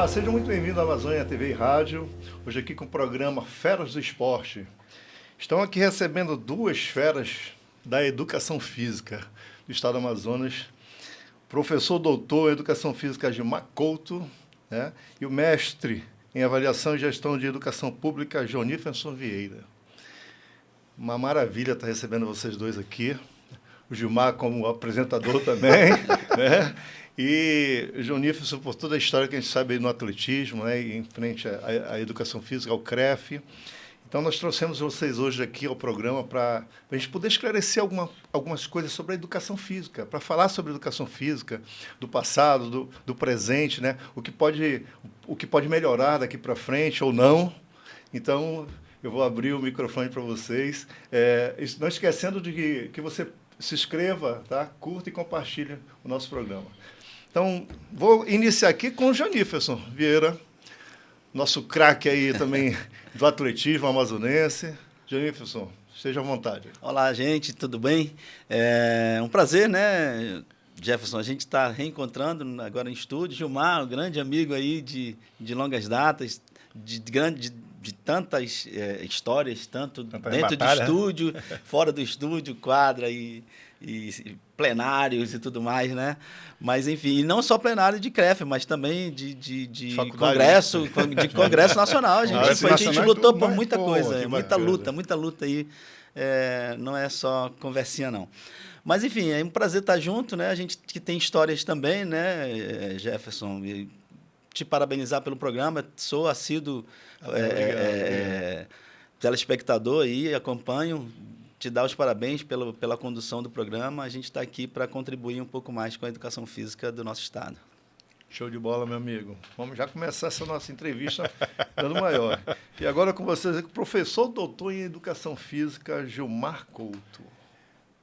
Olá, sejam muito bem-vindos à Amazônia TV e Rádio. Hoje aqui com o programa Feras do Esporte. Estão aqui recebendo duas feras da educação física do estado do Amazonas. Professor doutor em Educação Física Gilmar Couto, né? E o mestre em Avaliação e Gestão de Educação Pública, Joníferson Vieira. Uma maravilha estar recebendo vocês dois aqui. O Gilmar como apresentador também, né? E o Joníferson por toda a história que a gente sabe aí no atletismo, né? E em frente à educação física, ao CREF. Então, nós trouxemos vocês hoje aqui ao programa para a gente poder esclarecer algumas coisas sobre a educação física, para falar sobre a educação física, do passado, do presente, né? O que pode melhorar daqui para frente ou não. Então, eu vou abrir o microfone para vocês. Não esquecendo de que você se inscreva, tá? Curta e compartilhe o nosso programa. Então, vou iniciar aqui com o Joníferson Vieira, nosso craque aí também do atletismo amazonense. Joníferson, esteja à vontade. Olá, gente, tudo bem? É um prazer, né, Jefferson? A gente está reencontrando agora em estúdio. Gilmar, um grande amigo aí de longas datas, de tantas histórias, tanto dentro do estúdio, fora do estúdio, quadra e plenários e tudo mais, né? Mas, enfim, e não só plenário de CREF, mas também de congresso nacional, gente. A gente lutou por muita coisa, muita luta aí. Não é só conversinha, não. Mas, enfim, é um prazer estar junto, né? A gente que tem histórias também, né, Jefferson? E te parabenizar pelo programa. Sou assíduo telespectador aí, acompanho. Te dar os parabéns pela condução do programa. A gente está aqui para contribuir um pouco mais com a educação física do nosso estado. Show de bola, meu amigo. Vamos já começar essa nossa entrevista dando maior. E agora com vocês, o professor doutor em Educação Física, Gilmar Couto.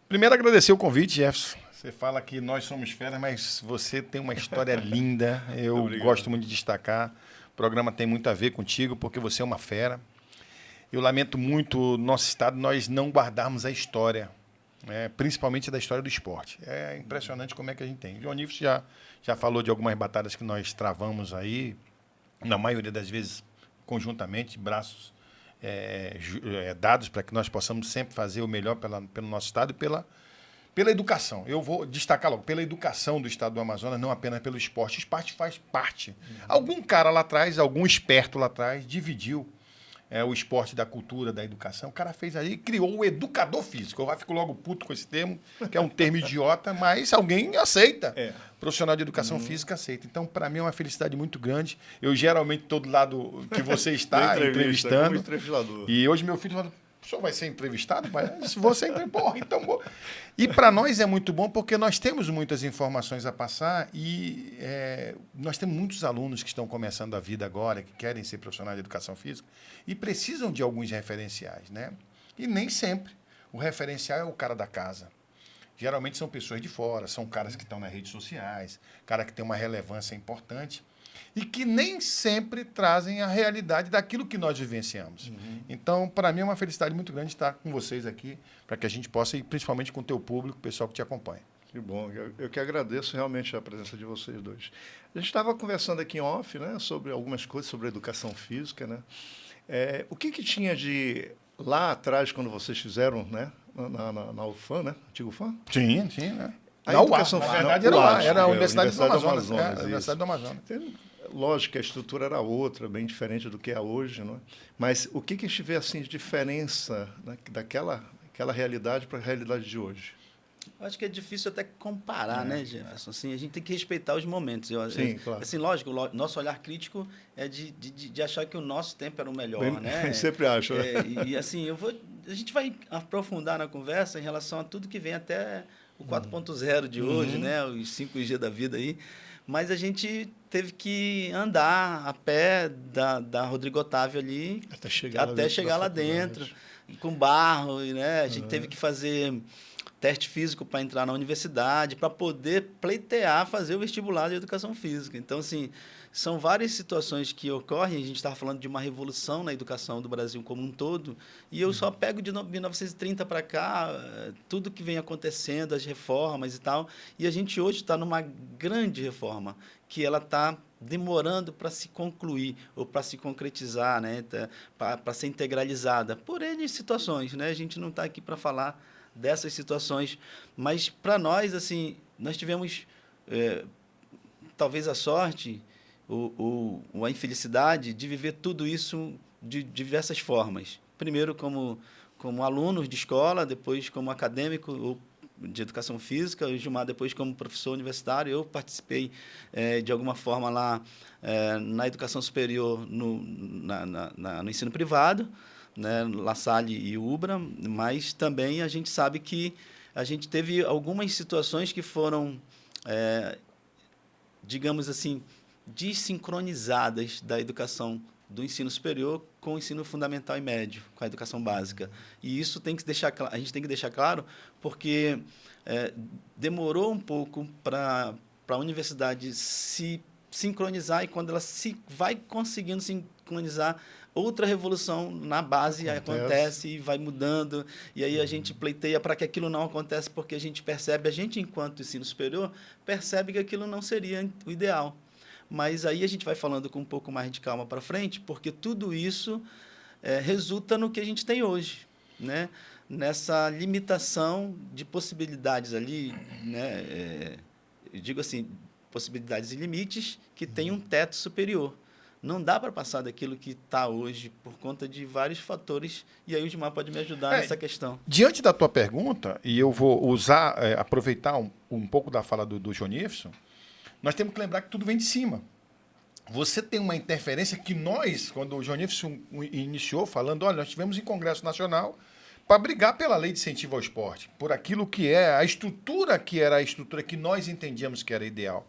Primeiro, agradecer o convite, Jefferson. Você fala que nós somos feras, mas você tem uma história linda. Eu gosto muito de destacar. O programa tem muito a ver contigo, porque você é uma fera. Eu lamento muito, no nosso estado, nós não guardarmos a história, né? Principalmente da história do esporte. É impressionante como é que a gente tem. O Joníferson já falou de algumas batalhas que nós travamos aí, na maioria das vezes conjuntamente, braços dados para que nós possamos sempre fazer o melhor pelo nosso estado e pela educação. Eu vou destacar logo, pela educação do estado do Amazonas, não apenas pelo esporte. O esporte faz parte. Algum cara lá atrás, algum esperto lá atrás, dividiu o esporte da cultura, da educação. O cara fez ali e criou o educador físico. Eu já fico logo puto com esse termo, que é um termo idiota, mas alguém aceita. Profissional de educação física aceita. Então, para mim, é uma felicidade muito grande. Eu geralmente estou do lado que você está entrevistando. E hoje meu filho falou: o senhor vai ser entrevistado? Se você entrevistar, então... Bom. E para nós é muito bom porque nós temos muitas informações a passar e nós temos muitos alunos que estão começando a vida agora, que querem ser profissionais de educação física e precisam de alguns referenciais, né? E nem sempre o referencial é o cara da casa. Geralmente são pessoas de fora, são caras que estão nas redes sociais, cara que tem uma relevância importante e que nem sempre trazem a realidade daquilo que nós vivenciamos. Então, para mim, é uma felicidade muito grande estar com vocês aqui, para que a gente possa, e principalmente com o teu público, o pessoal que te acompanha. Que bom, eu que agradeço realmente a presença de vocês dois. A gente estava conversando aqui em off, né, sobre algumas coisas sobre a educação física, né? O que tinha de lá atrás, quando vocês fizeram, né, na UFAM, né? Antigo UFAM? Sim, né? A educação física, na verdade, era a Universidade do Amazonas. A Universidade do Amazonas. Lógico que a estrutura era outra, bem diferente do que é hoje, não é? Mas o que a gente vê assim, de diferença, né, daquela realidade para a realidade de hoje? Eu acho que é difícil até comparar, né, Jefferson? Assim, a gente tem que respeitar os momentos. Sim, claro. Assim, lógico, nosso olhar crítico é de achar que o nosso tempo era o melhor, né? Sempre acho, né? E assim, a gente vai aprofundar na conversa em relação a tudo que vem até o 4.0 de hoje, né? Os 5G da vida aí. Mas a gente teve que andar a pé da Rodrigo Otávio ali até chegar lá dentro, com barro, né? A gente teve que fazer teste físico para entrar na universidade, para poder pleitear, fazer o vestibular de educação física. Então, assim, são várias situações que ocorrem. A gente estava falando de uma revolução na educação do Brasil como um todo, e eu só pego de 1930 para cá, tudo que vem acontecendo, as reformas e tal, e a gente hoje está numa grande reforma, que ela está demorando para se concluir ou para se concretizar, né? Para ser integralizada, por N situações, né? A gente não está aqui para falar dessas situações, mas para nós, assim, nós tivemos talvez a sorte ou a infelicidade de viver tudo isso de diversas formas. Primeiro como alunos de escola, depois como acadêmico ou de educação física, o Gilmar depois como professor universitário. Eu participei de alguma forma lá na educação superior no ensino privado, né, La Salle e Ubra, mas também a gente sabe que a gente teve algumas situações que foram, digamos assim, desincronizadas da educação do ensino superior com o ensino fundamental e médio, com a educação básica. E isso tem que a gente tem que deixar claro, porque demorou um pouco para a universidade se sincronizar, e quando ela se vai conseguindo sincronizar, outra revolução na base acontece e vai mudando, e aí a gente pleiteia para que aquilo não aconteça, porque a gente enquanto ensino superior, percebe que aquilo não seria o ideal. Mas aí a gente vai falando com um pouco mais de calma para frente, porque tudo isso resulta no que a gente tem hoje, né? Nessa limitação de possibilidades ali, né? Eu digo assim, possibilidades e limites que tem um teto superior. Não dá para passar daquilo que está hoje por conta de vários fatores, e aí o Gilmar pode me ajudar nessa questão. Diante da tua pergunta, e eu vou aproveitar um pouco da fala do Jonifson, nós temos que lembrar que tudo vem de cima. Você tem uma interferência que nós, quando o Jonifson iniciou falando, olha, nós tivemos em Congresso Nacional para brigar pela lei de incentivo ao esporte, por aquilo que é a estrutura que era a estrutura que nós entendíamos que era ideal.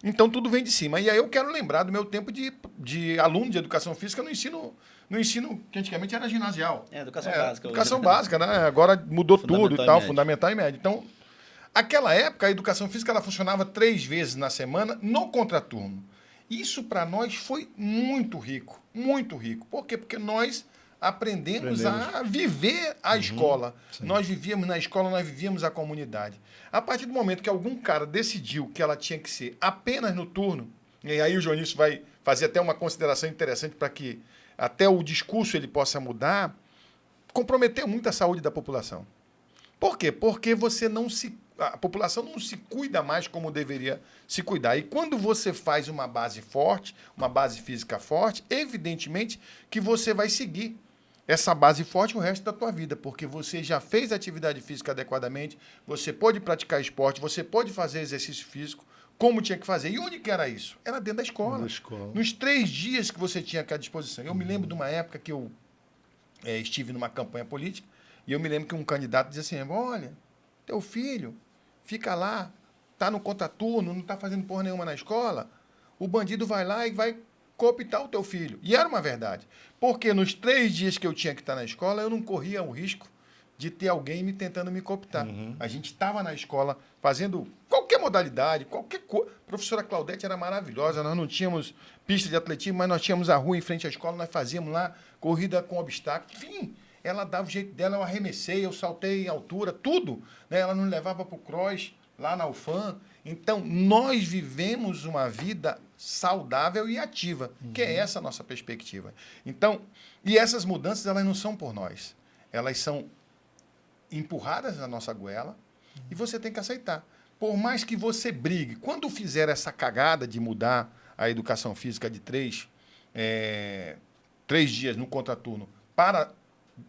Então, tudo vem de cima. E aí eu quero lembrar do meu tempo de aluno de educação física no ensino que antigamente era ginasial. Educação básica. Educação básica, né? Agora mudou tudo e tal, fundamental e médio. Então, aquela época, a educação física ela funcionava 3 vezes na semana no contraturno. Isso, para nós, foi muito rico, muito rico. Por quê? Porque nós aprendemos a viver a escola. Sim. Nós vivíamos na escola, nós vivíamos a comunidade. A partir do momento que algum cara decidiu que ela tinha que ser apenas no turno, e aí o Jonifson vai fazer até uma consideração interessante para que até o discurso ele possa mudar, comprometeu muito a saúde da população. Por quê? Porque a população não se cuida mais como deveria se cuidar. E quando você faz uma base forte, uma base física forte, evidentemente que você vai seguir essa base forte o resto da tua vida, porque você já fez atividade física adequadamente, você pode praticar esporte, você pode fazer exercício físico como tinha que fazer. E onde que era isso? Era dentro da escola. Na escola. Nos 3 dias que você tinha à disposição. Eu me lembro de uma época que eu estive numa campanha política, e eu me lembro que um candidato dizia assim, olha, teu filho fica lá, tá no contraturno, não tá fazendo porra nenhuma na escola, o bandido vai lá e vai cooptar o teu filho. E era uma verdade. Porque nos 3 dias que eu tinha que estar na escola, eu não corria o risco de ter alguém tentando me cooptar. A gente estava na escola fazendo qualquer modalidade, qualquer coisa. A professora Claudete era maravilhosa, nós não tínhamos pista de atletismo, mas nós tínhamos a rua em frente à escola, nós fazíamos lá corrida com obstáculos. Enfim, ela dava o jeito dela, eu arremessei, eu saltei em altura, tudo. Né? Ela nos levava para o cross, lá na UFAM. Então, nós vivemos uma vida saudável e ativa, que é essa a nossa perspectiva. Então, e essas mudanças, elas não são por nós. Elas são empurradas na nossa goela e você tem que aceitar. Por mais que você brigue, quando fizer essa cagada de mudar a educação física de 3 dias no contraturno para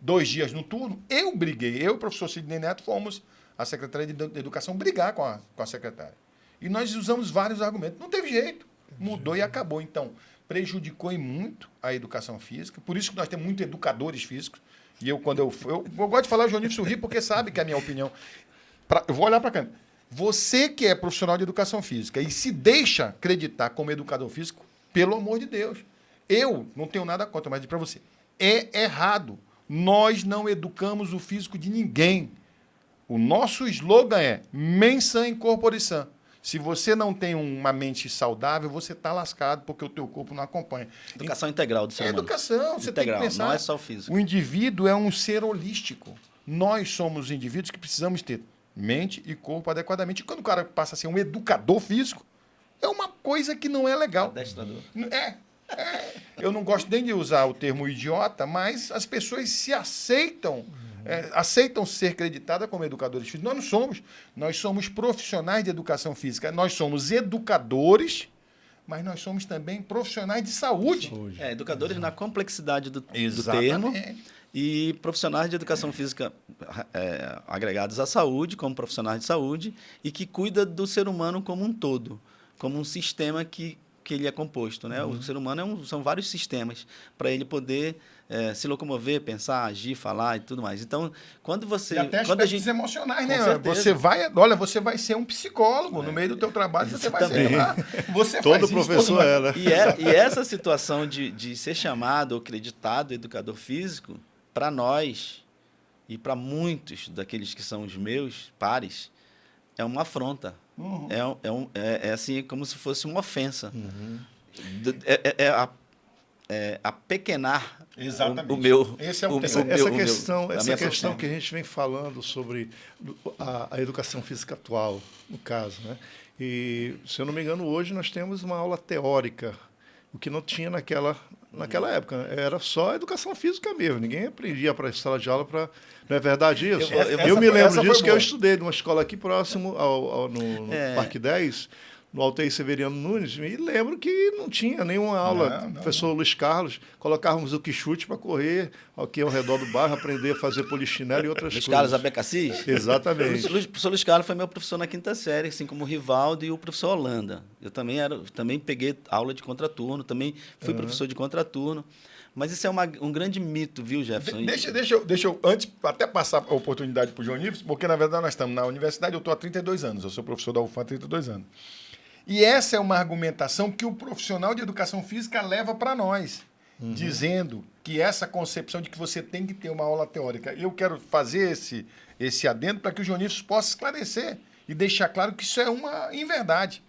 2 dias no turno, eu briguei. Eu e o professor Sidney Neto fomos à Secretaria de Educação brigar com a secretária. E nós usamos vários argumentos. Não teve jeito. Mudou e acabou. Então, prejudicou muito a educação física. Por isso que nós temos muitos educadores físicos. E eu gosto de falar o Jonifson ri porque sabe que é a minha opinião. Eu vou olhar para a câmera. Você que é profissional de educação física e se deixa acreditar como educador físico, pelo amor de Deus. Eu não tenho nada contra, mas digo para você. É errado. Nós não educamos o físico de ninguém. o nosso slogan é mens sana in corpore sano. Se você não tem uma mente saudável, você está lascado, porque o teu corpo não acompanha. Educação integral do ser humano. Educação, você integral, tem que pensar. não é só o físico. O indivíduo é um ser holístico. Nós somos indivíduos que precisamos ter mente e corpo adequadamente. E quando o cara passa a ser um educador físico, é uma coisa que não é legal. Adestrador. Eu não gosto nem de usar o termo idiota, mas as pessoas se aceitam, aceitam ser creditadas como educadores físicos. Nós não somos. Nós somos profissionais de educação física. Nós somos educadores, mas nós somos também profissionais de saúde. Educadores na complexidade do termo. Exatamente. E profissionais de educação física agregados à saúde, como profissionais de saúde, e que cuida do ser humano como um todo, como um sistema que ele é composto. Né? O ser humano são vários sistemas para ele poder se locomover, pensar, agir, falar e tudo mais. Então, quando você... E até aspectos emocionais, né? Você vai ser um psicólogo no meio do teu trabalho, você vai ser lá. Todo professor é, né? E essa situação de ser chamado ou acreditado educador físico, para nós e para muitos daqueles que são os meus pares, é uma afronta. Uhum. É assim, como se fosse uma ofensa. Uhum. Apequenar o meu... Esse é o essa questão que a gente vem falando sobre a educação física atual, no caso, né? E, se eu não me engano, hoje nós temos uma aula teórica, o que não tinha naquela época. Era só educação física mesmo. Ninguém aprendia para a sala de aula para... Não é verdade isso? Eu me lembro disso, que eu estudei numa escola aqui próximo, no Parque 10, no Altair Severiano Nunes, e lembro que não tinha nenhuma aula. Professor Luiz Carlos, colocávamos o quichute para correr aqui ao redor do bairro, aprender a fazer polichinelo e outras coisas. Luiz Carlos Abecassis? Exatamente. O professor Luiz Carlos foi meu professor na quinta série, assim como o Rivaldo e o professor Holanda. Eu também peguei aula de contraturno, também fui professor de contraturno. Mas isso é um grande mito, viu, Jefferson? Deixa eu antes, até passar a oportunidade para o João Níves, porque, na verdade, nós estamos na universidade, eu estou há 32 anos, eu sou professor da UFAM há 32 anos. E essa é uma argumentação que o profissional de educação física leva para nós, dizendo que essa concepção de que você tem que ter uma aula teórica. Eu quero fazer esse adendo para que o João Níves possa esclarecer e deixar claro que isso é uma inverdade.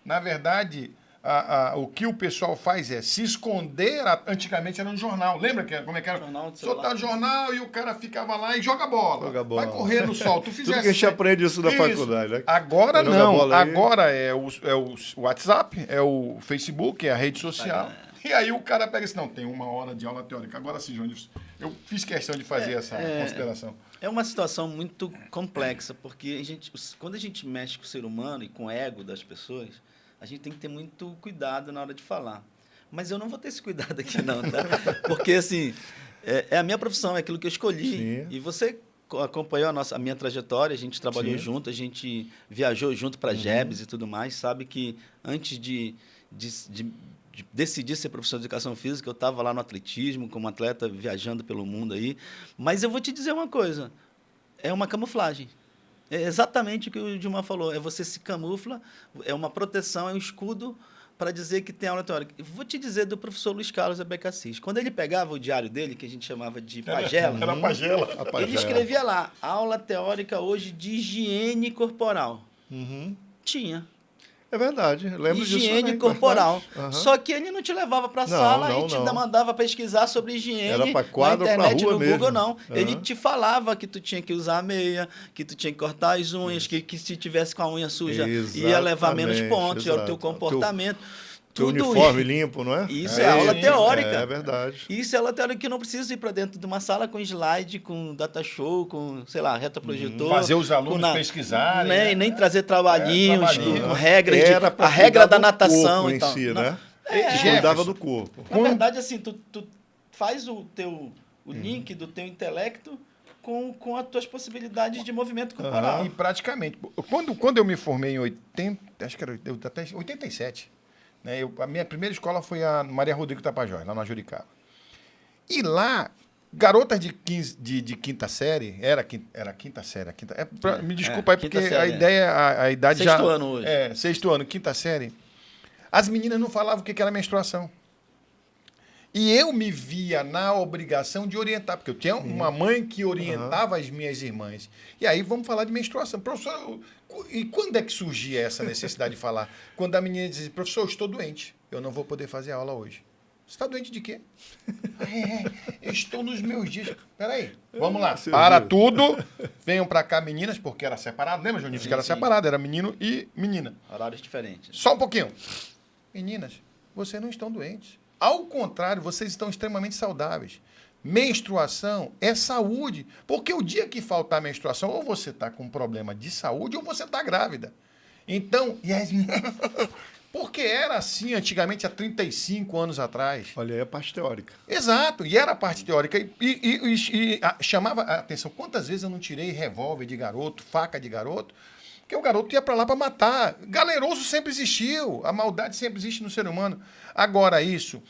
Na verdade... o que o pessoal faz é se esconder. Antigamente era no jornal. Lembra como é que era? Soltar o jornal e o cara ficava lá e joga bola. Vai correr no sol. Tudo que a gente aprende isso na faculdade. Né? Agora não. Agora é o WhatsApp, é o Facebook, é a rede social. E aí o cara pega assim, não, tem 1 hora de aula teórica. Agora sim, João, eu fiz questão de fazer essa consideração. É uma situação muito complexa, porque quando a gente mexe com o ser humano e com o ego das pessoas, a gente tem que ter muito cuidado na hora de falar. Mas eu não vou ter esse cuidado aqui, não, tá? Porque, assim, é a minha profissão, é aquilo que eu escolhi. Sim. E você acompanhou a minha trajetória, a gente trabalhou junto, a gente viajou junto para GEBS e tudo mais, sabe que antes de decidir ser professor de educação física, eu estava lá no atletismo, como atleta, viajando pelo mundo aí. Mas eu vou te dizer uma coisa, é uma camuflagem. É exatamente o que o Gilmar falou. Você se camufla, é uma proteção, é um escudo para dizer que tem aula teórica. Eu vou te dizer do professor Luiz Carlos Abecassis. Quando ele pegava o diário dele, que a gente chamava de pagela, era pagela. Ele escrevia lá, aula teórica hoje de higiene corporal. Tinha. É verdade, lembro disso. Higiene corporal. Só que ele não te levava para a sala e te mandava pesquisar sobre higiene. Era para quadro, na internet, rua no mesmo. Google, não. Ele te falava que tu tinha que usar a meia, que tu tinha que cortar as unhas, que se tivesse com a unha suja ia levar menos pontos, era o teu comportamento. Teu uniforme limpo, não é? Isso é aula teórica. É verdade. Isso é aula teórica que não precisa ir para dentro de uma sala com slide, com data show, com, sei lá, retroprojetor. Fazer os alunos pesquisarem. Nem trazer trabalhinhos com regras. A regra da natação e tal. Né? Cuidava do corpo. Na verdade, assim, tu faz o link do teu intelecto com as tuas possibilidades de movimento corporal. E praticamente. Quando eu me formei em 87, né, a minha primeira escola foi a Maria Rodrigo Tapajós, lá na Juricaba. E lá, garotas de quinta série, era quinta série. Me desculpa aí, porque a idade já... Sexto ano hoje. Sexto ano, quinta série. As meninas não falavam o que era menstruação. E eu me via na obrigação de orientar, porque eu tinha uma mãe que orientava as minhas irmãs. E aí vamos falar de menstruação. Professor, e quando é que surgia essa necessidade de falar? Quando a menina dizia, professor, eu estou doente, eu não vou poder fazer aula hoje. Você está doente de quê? Eu estou nos meus dias. Peraí, vamos lá. Para tudo. Venham para cá, meninas, porque era separado. Lembra, Juninho? Que era separado, era menino e menina. Horários diferentes. Só um pouquinho. Meninas, vocês não estão doentes. Ao contrário, vocês estão extremamente saudáveis. Menstruação é saúde. Porque o dia que faltar menstruação, ou você está com um problema de saúde, ou você está grávida. Então, porque era assim antigamente, há 35 anos atrás. Olha aí a parte teórica. Exato, e era a parte teórica. E chamava a atenção. Quantas vezes eu não tirei revólver de garoto, faca de garoto? Porque o garoto ia para lá para matar. Galeroso sempre existiu. A maldade sempre existe no ser humano. Agora, isso,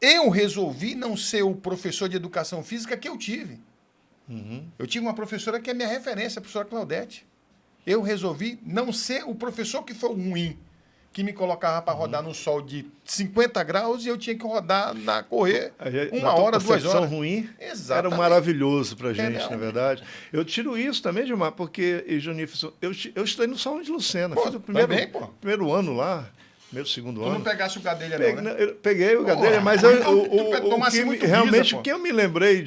eu resolvi não ser o professor de educação física que eu tive. Eu tive uma professora que é minha referência, a professora Claudete. Eu resolvi não ser o professor que foi ruim, que me colocava para rodar no sol de 50 graus e eu tinha que rodar correr 1 hora, 2 horas. Ruim Exatamente. era maravilhoso para a gente, Entendeu? na verdade. Eu tiro isso também, Gilmar, porque, Joníferson, eu estudei no Salão de Lucena. Pô, Fiz o primeiro ano lá, primeiro, segundo Tu ano. não pegasse o Gadelha, não, né? Eu peguei o Gadelha, mas realmente o que eu me lembrei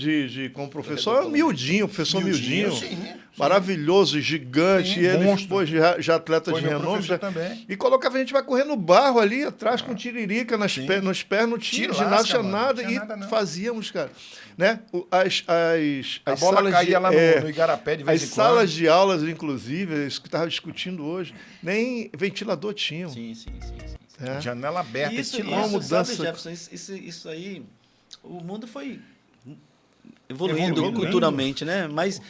como professor era o Miudinho, o professor Miudinho. Sim. Maravilhoso, gigante. Sim, e ele monstro. foi já atleta Foi de meu renome. professor também. E colocava a gente vai correr no barro ali atrás com tiririca nos pés, não tinha Te ginásio, lasca, tinha mano. nada. Não tinha E nada, não. fazíamos, cara. Né? A bola caía lá no Igarapé de vez as em quando. salas de aulas, inclusive, isso que estava discutindo hoje, nem ventilador tinham. Sim. É. Janela aberta. Isso, uma mudança. sabe, Jefferson, isso aí, o mundo foi evoluindo Evoluindo. culturalmente, né? Mas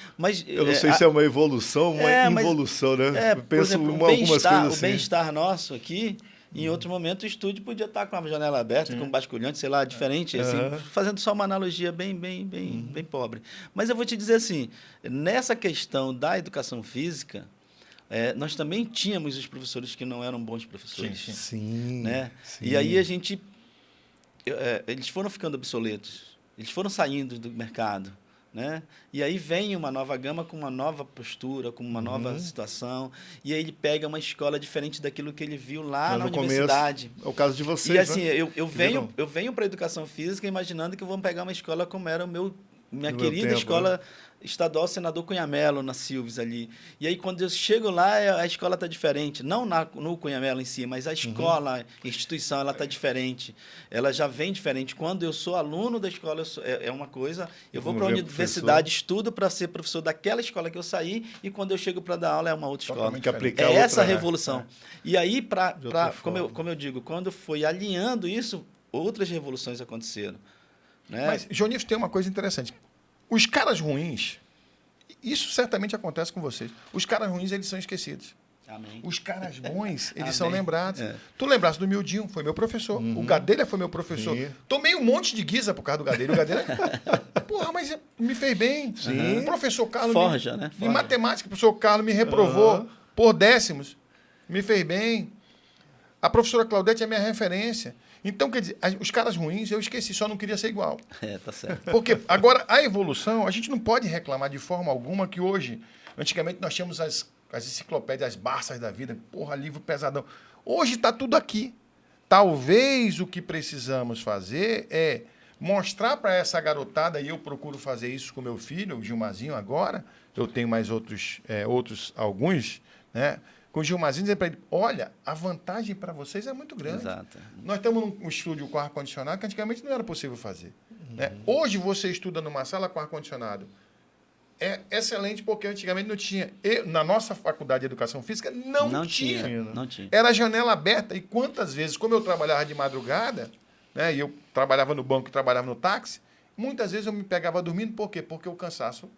Eu não sei se é uma evolução ou uma involução, né? por Penso exemplo, em algumas coisas assim. O bem-estar nosso aqui, em outro momento, o estúdio podia estar com a janela aberta, com um basculhante, sei lá, diferente, assim, fazendo só uma analogia bem pobre. Mas eu vou te dizer assim, nessa questão da educação física, nós também tínhamos os professores que não eram bons professores. Sim. Né? Sim. E aí eles foram ficando obsoletos, eles foram saindo do mercado. Né? E aí vem uma nova gama com uma nova postura, com uma nova situação, e aí ele pega uma escola diferente daquilo que ele viu lá na universidade. Começo, é o caso de vocês. E assim, né? eu venho para a educação física imaginando que vou pegar uma escola como era minha No querida meu tempo, escola estadual Senador Cunha Mello, na Silves ali. E aí, quando eu chego lá, a escola está diferente. Não no Cunha Mello em si, mas a escola, a instituição, ela está diferente. Ela já vem diferente. Quando eu sou aluno da escola, é uma coisa. Eu vou para a universidade, estudo para ser professor daquela escola que eu saí, e quando eu chego para dar aula, é uma outra escola. É essa a revolução. E aí, como eu digo, quando foi alinhando isso, outras revoluções aconteceram. Né? Mas, Joníferson, tem uma coisa interessante. Os caras ruins, isso certamente acontece com vocês. Os caras ruins, eles são esquecidos. Amém. Os caras bons, eles são lembrados. Tu lembraste do Mildinho, foi meu professor. O Gadelha foi meu professor. Sim. Tomei um monte de guisa por causa do Gadelha. O Gadelha, porra, mas me fez bem. Sim. O professor Carlos... Forja, né? Em matemática, o professor Carlos me reprovou por décimos. Me fez bem. A professora Claudete é minha referência. Então, quer dizer, os caras ruins, eu esqueci, só não queria ser igual. Tá certo. Porque, agora, a evolução, a gente não pode reclamar de forma alguma que hoje, antigamente nós tínhamos as enciclopédias, as Barças da vida, porra, livro pesadão. Hoje está tudo aqui. Talvez o que precisamos fazer é mostrar para essa garotada, e eu procuro fazer isso com meu filho, o Gilmarzinho agora, eu tenho mais alguns, né? Com o Gilmarzinho, dizer para ele, olha, a vantagem para vocês é muito grande. Exato. Nós estamos num estúdio com ar-condicionado que antigamente não era possível fazer. Né? Hoje você estuda numa sala com ar-condicionado. É excelente porque antigamente não tinha. Na nossa faculdade de Educação Física, não tinha. Não tinha. Era janela aberta. E quantas vezes, como eu trabalhava de madrugada, né, e eu trabalhava no banco e trabalhava no táxi, muitas vezes eu me pegava dormindo. Por quê? Porque o cansaço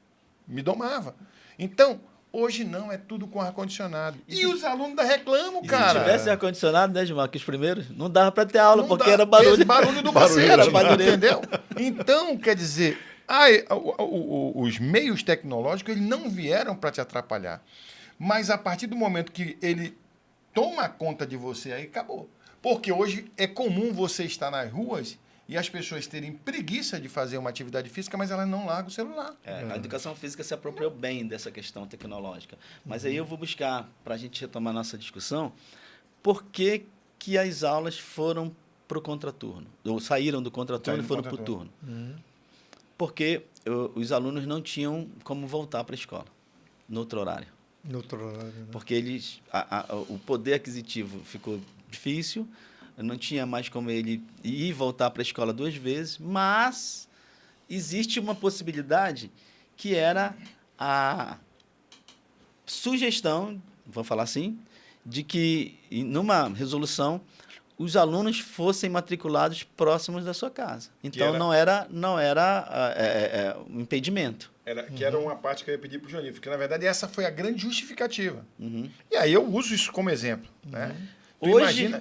me domava. Então... Hoje não, é tudo com ar-condicionado. E os alunos reclamam, cara. Se tivesse ar-condicionado, né, Gilmar, que os primeiros, não dava para ter aula, Não porque dá, era barulho. Barulho do cacete, entendeu? Então, quer dizer, os meios tecnológicos eles não vieram para te atrapalhar. Mas a partir do momento que ele toma conta de você, aí acabou. Porque hoje é comum você estar nas ruas e as pessoas terem preguiça de fazer uma atividade física, mas elas não largam o celular. A educação física se apropriou bem dessa questão tecnológica. Mas aí eu vou buscar, para a gente retomar nossa discussão, por que as aulas foram para o contraturno, ou saíram do contraturno e foram para o turno. Porque os alunos não tinham como voltar para a escola, no outro horário. No outro horário, né? Porque o poder aquisitivo ficou difícil, não tinha mais como ele ir e voltar para a escola 2 vezes, mas existe uma possibilidade que era a sugestão, vamos falar assim, de que, numa resolução, os alunos fossem matriculados próximos da sua casa. Então, não era um impedimento. Que era uma parte que eu ia pedir para o Johnny, porque, na verdade, essa foi a grande justificativa. E aí eu uso isso como exemplo. Né?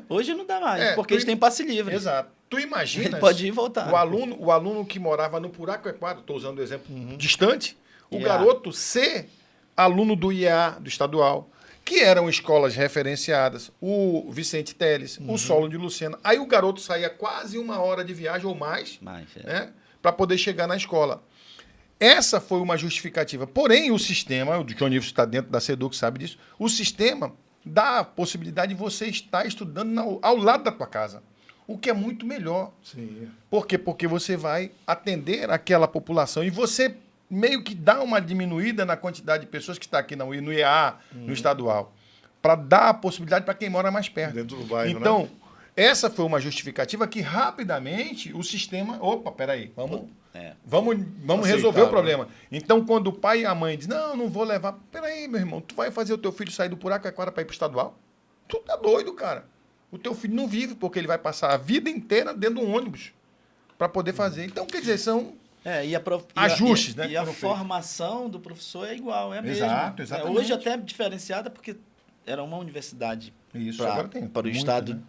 Hoje não dá mais, porque eles têm passe livre. Exato. Tu imagina? Ele pode ir e voltar. O aluno que morava no Puraquequara, estou usando o exemplo distante, o garoto ser aluno do IEA, do estadual, que eram escolas referenciadas, o Vicente Teles, o Solon de Lucena. Aí o garoto saía quase 1 hora de viagem ou mais, né, para poder chegar na escola. Essa foi uma justificativa. Porém, o sistema, o Johnny está dentro da SEDUC, sabe disso, o sistema dá a possibilidade de você estar estudando ao lado da tua casa, o que é muito melhor. Sim. Por quê? Porque você vai atender aquela população e você meio que dá uma diminuída na quantidade de pessoas que está aqui no IEA, no estadual, para dar a possibilidade para quem mora mais perto. Dentro do bairro, então, né? Essa foi uma justificativa que rapidamente o sistema... Opa, peraí, vamos resolver o problema. Né? Então, quando o pai e a mãe dizem, não vou levar... Peraí, meu irmão, tu vai fazer o teu filho sair do Puraquequara para ir para o estadual? Tu tá doido, cara. O teu filho não vive, porque ele vai passar a vida inteira dentro de um ônibus para poder fazer. Então, quer dizer, são... ajustes, né? E a formação do professor é igual, é a mesma. Exato, exatamente. Hoje até diferenciada, porque era uma universidade para o estado, né?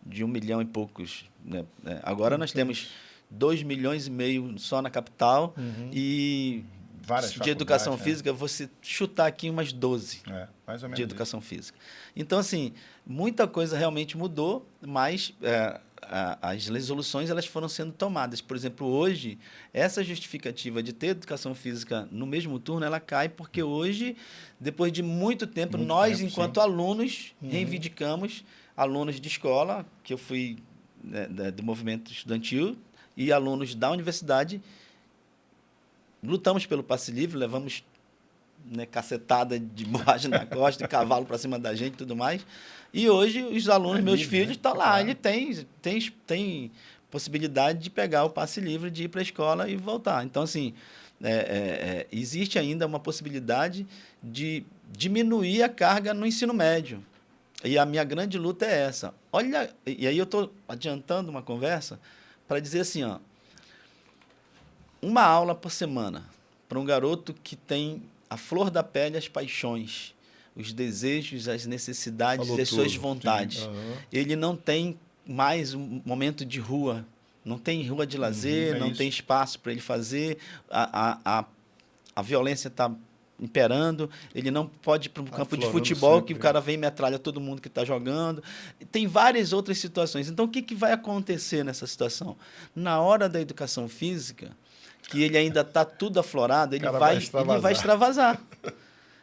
de 1 milhão e poucos. Né? Agora nós temos 2,5 milhões só na capital e várias de educação física, você chutar aqui umas 12 mais ou menos de educação física. Então, assim, muita coisa realmente mudou, mas as resoluções elas foram sendo tomadas. Por exemplo, hoje, essa justificativa de ter educação física no mesmo turno, ela cai porque hoje, depois de muito tempo, nós, enquanto alunos, reivindicamos, alunos de escola, que eu fui do movimento estudantil, e alunos da universidade, lutamos pelo passe livre, levamos cacetada de borracha na costa, cavalo para cima da gente e tudo mais. E hoje os alunos, meus filhos, estão lá. Ele tem possibilidade de pegar o passe livre, de ir para a escola e voltar. Então, assim, existe ainda uma possibilidade de diminuir a carga no ensino médio. E a minha grande luta é essa. Olha, e aí eu estou adiantando uma conversa para dizer assim, ó, uma aula por semana para um garoto que tem a flor da pele, as paixões, os desejos, as necessidades e as suas vontades. Ele não tem mais um momento de rua, não tem rua de lazer, não tem espaço para ele fazer, a violência está imperando, ele não pode ir para um campo de futebol que o cara vem e metralha todo mundo que está jogando. Tem várias outras situações. Então, o que vai acontecer nessa situação? Na hora da educação física, que ele ainda está tudo aflorado, ele vai extravasar.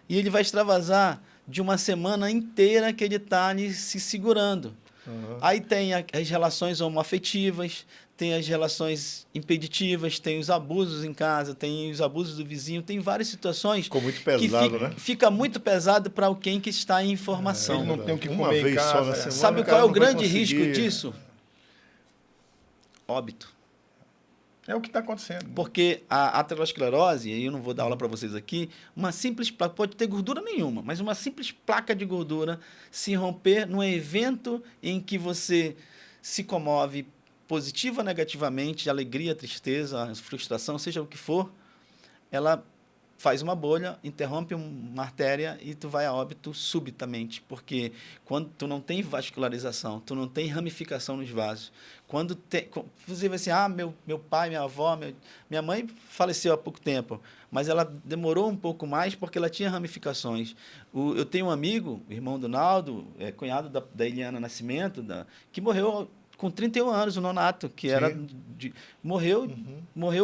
E ele vai extravasar de uma semana inteira que ele está ali se segurando. Aí tem as relações homoafetivas, tem as relações impeditivas, tem os abusos em casa, tem os abusos do vizinho, tem várias situações. Ficou muito pesado, né? Fica muito pesado para quem que está em formação. Ele não tem o que uma comer vez em casa. só na semana. Sabe qual é o grande risco disso? Óbito. É o que está acontecendo. Porque a aterosclerose, e eu não vou dar aula para vocês aqui, uma simples placa, pode ter gordura nenhuma, mas uma simples placa de gordura se romper num evento em que você se comove positiva ou negativamente, alegria, tristeza, frustração, seja o que for, ela faz uma bolha, interrompe uma artéria e tu vai a óbito subitamente, porque quando tu não tem vascularização, tu não tem ramificação nos vasos, quando você vai assim, meu pai, minha avó, minha mãe faleceu há pouco tempo, mas ela demorou um pouco mais porque ela tinha ramificações. Eu tenho um amigo, irmão do Naldo, cunhado da Eliana Nascimento, que morreu com 31 anos, o Nonato, que era morreu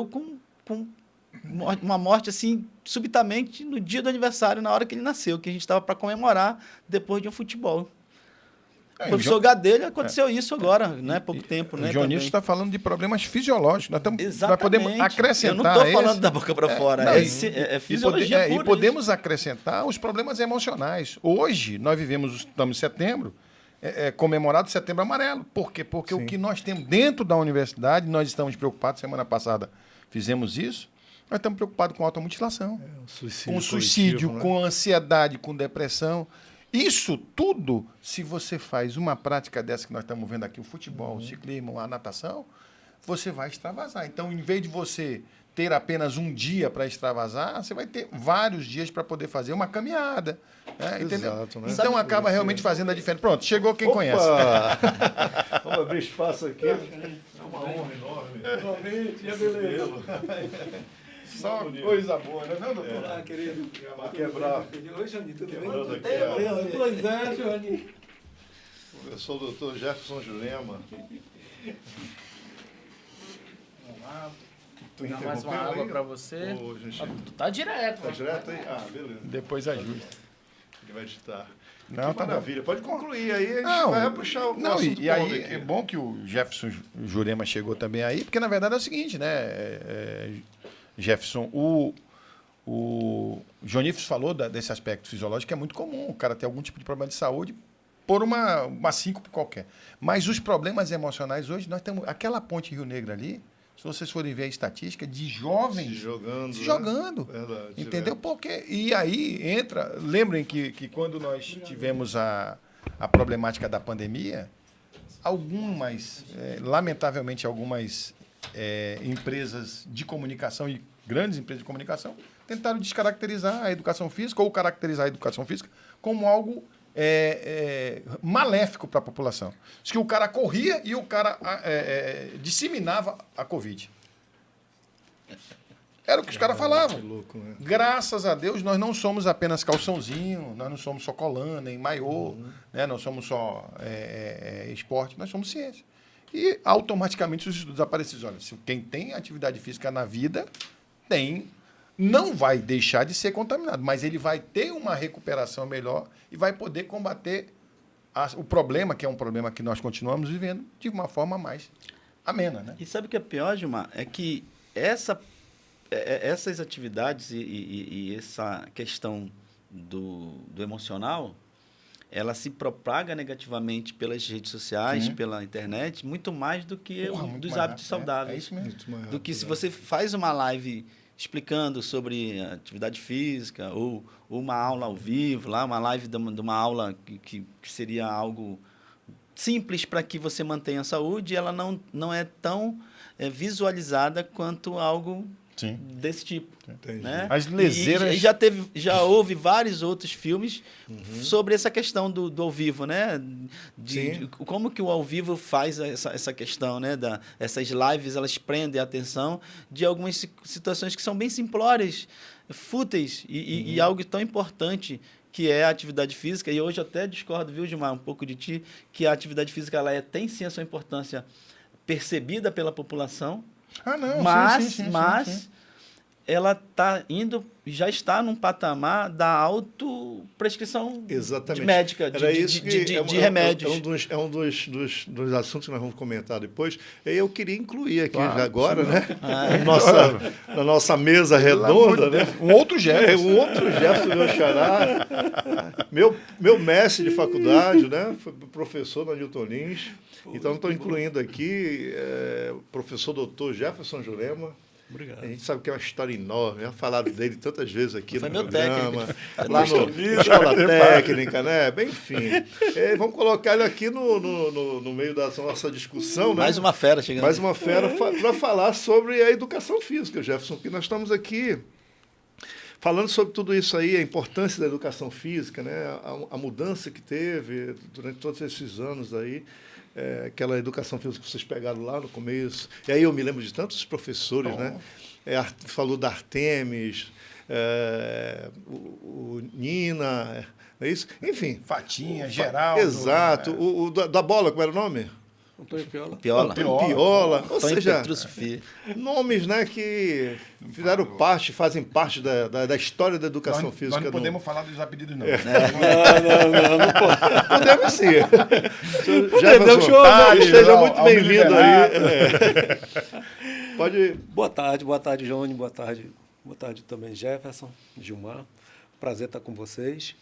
com uma morte assim subitamente no dia do aniversário, na hora que ele nasceu, que a gente estava para comemorar depois de um futebol. O professor Gadelha aconteceu isso agora, né? Pouco tempo, né? O Dionísio está falando de problemas fisiológicos. Nós podemos acrescentar. Eu não estou falando da boca para fora. É fisiologia pura. E podemos acrescentar os problemas emocionais. Hoje, nós estamos em setembro, comemorado Setembro Amarelo. Por quê? Porque o que nós temos dentro da universidade, nós estamos preocupados, semana passada fizemos isso, nós estamos preocupados com automutilação, com suicídio, né? Com ansiedade, com depressão. Isso tudo, se você faz uma prática dessa que nós estamos vendo aqui, o futebol, o ciclismo, a natação, você vai extravasar. Então, em vez de você ter apenas um dia para extravasar, você vai ter vários dias para poder fazer uma caminhada. Né? Entendeu? Exato, né? Então, acaba realmente fazendo a diferença. Pronto, chegou quem conhece. Vamos abrir espaço aqui. É uma honra enorme. Realmente, é beleza. Só coisa boa, né, não, doutor? Olá, querido. Quebrar. Oi, Jani, tudo bem? Quebrando aqui, Pois é, Jani. Eu sou o doutor Jefferson Jurema. Tu Dá mais uma água para você. Ô, gente, Tu tá direto. tá direto aí? Ah, beleza. Depois ajuda. Ele vai editar. Não, Que tá maravilha. Pode concluir aí, a gente vai puxar o Não, assunto e aí todo aqui. é bom que o Jefferson Jurema chegou também aí, porque na verdade é o seguinte, né, Jefferson, o Jonífero falou desse aspecto fisiológico que é muito comum, o cara ter algum tipo de problema de saúde por uma síncope qualquer. Mas os problemas emocionais hoje, nós temos aquela ponte Rio Negro ali, se vocês forem ver a estatística de jovens Se jogando. se né? jogando. Verdade. Entendeu? Porque, e aí entra. Lembrem que quando nós tivemos a problemática da pandemia, lamentavelmente, algumas empresas de comunicação e grandes empresas de comunicação tentaram descaracterizar a educação física ou caracterizar a educação física como algo maléfico para a população. Diz que o cara corria e o cara disseminava a Covid. Era o que os caras falavam. Que louco, né? Graças a Deus, nós não somos apenas calçãozinho, nós não somos só colã, nem maiô, né? Não somos só esporte, nós somos ciência. E automaticamente os estudos aparecem. Olha, se quem tem atividade física na vida não vai deixar de ser contaminado, mas ele vai ter uma recuperação melhor e vai poder combater o problema, que é um problema que nós continuamos vivendo, de uma forma mais amena. Né? E sabe o que é pior, Gilmar? É que essas atividades e essa questão do emocional, ela se propaga negativamente pelas redes sociais, pela internet, muito mais do que dos hábitos saudáveis. É isso mesmo. Do que se você faz uma live explicando sobre atividade física ou uma aula ao vivo, uma live de uma aula que seria algo simples para que você mantenha a saúde, ela não é tão visualizada quanto algo desse tipo. Né? As leseiras... Já houve vários outros filmes sobre essa questão do ao vivo, né? De como que o ao vivo faz essa questão, né? Essas lives, elas prendem a atenção de algumas situações que são bem simplórias, fúteis e algo tão importante que é a atividade física. E hoje eu até discordo, viu, Gilmar, um pouco de ti, que a atividade física tem sim a sua importância percebida pela população, mas ela já está num patamar da autoprescrição médica de remédios. É um dos assuntos que nós vamos comentar depois. Eu queria incluir aqui agora, né? Na nossa mesa redonda, né? Um outro Jefferson. Um outro Jefferson, meu xará. Meu mestre de faculdade, né? Foi professor na Newton Lins. Então, estou incluindo aqui o professor doutor Jefferson Jurema. Obrigado. A gente sabe que é uma história enorme, já falaram dele tantas vezes aqui no programa, técnico. Lá na escola técnica, né? Bem, enfim. Vamos colocar ele aqui no meio da nossa discussão, né? Mais uma fera chegando. Mais uma fera para falar sobre a educação física, Jefferson, que nós estamos aqui falando sobre tudo isso aí, a importância da educação física, né? A mudança que teve durante todos esses anos aí. Aquela educação física que vocês pegaram lá no começo. E aí eu me lembro de tantos professores, né? Falou da Artemis, o Nina, não é isso? Enfim. Fatinha, Geraldo. Exato. O da bola, como era o nome? Antônio Piola. Piola. Piola. Ou Antônio seja, Petrúcio Filho. nomes, né, que fizeram parte, fazem parte da história da educação Nós física. não podemos falar dos apelidos, não. Não pode. Podemos sim. Jefferson, Jefferson, esteja muito ao bem-vindo aí. liberar. Pode. Boa tarde, Johnny, boa tarde também, Jefferson, Gilmar. Prazer estar com vocês.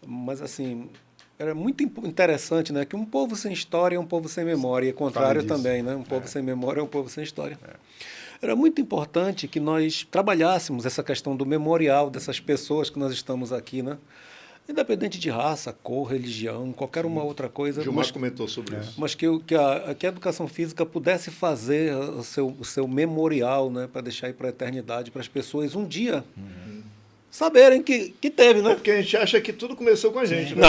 Mas, assim, era muito interessante, né, que um povo sem história é um povo sem memória, e o contrário também, né? Um povo sem memória é um povo sem história. Era muito importante que nós trabalhássemos essa questão do memorial dessas pessoas que nós estamos aqui, né? Independente de raça, cor, religião, qualquer uma outra coisa. Gilmar comentou sobre isso. Mas que a educação física pudesse fazer o seu memorial, né, para deixar aí para a eternidade, para as pessoas um dia saberem que teve, né? Porque a gente acha que tudo começou com a gente, né? Não,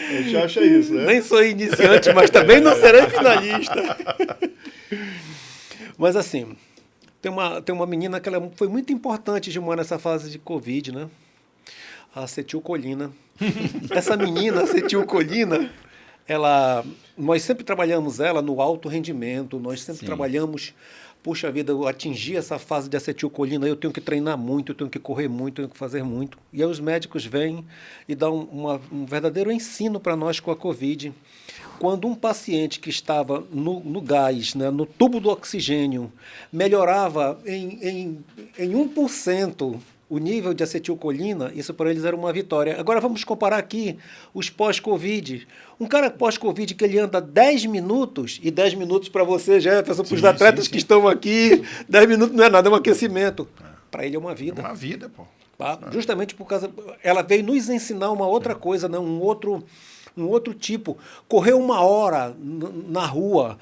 A gente acha isso, né? nem sou iniciante, mas também não serei finalista. Mas assim, tem uma menina que ela foi muito importante, Gilmar, nessa fase de Covid, né? A acetilcolina. Essa menina, a acetilcolina, nós sempre trabalhamos ela no alto rendimento, nós sempre trabalhamos, puxa vida, eu atingir essa fase de acetilcolina, eu tenho que treinar muito, eu tenho que correr muito, eu tenho que fazer muito. E aí os médicos vêm e dão um verdadeiro ensino para nós com a Covid. Quando um paciente que estava no gás, né, no tubo do oxigênio, melhorava em 1% o nível de acetilcolina, isso para eles era uma vitória. Agora vamos comparar aqui os pós-Covid. Um cara pós-Covid que ele anda 10 minutos, e 10 minutos para você, Jefferson, para os atletas que estão aqui, 10 minutos não é nada, é um aquecimento. Para ele é uma vida. É uma vida, pô. Tá? Justamente por causa... Ela veio nos ensinar uma outra coisa, né? um outro tipo. Correr 1 hora na rua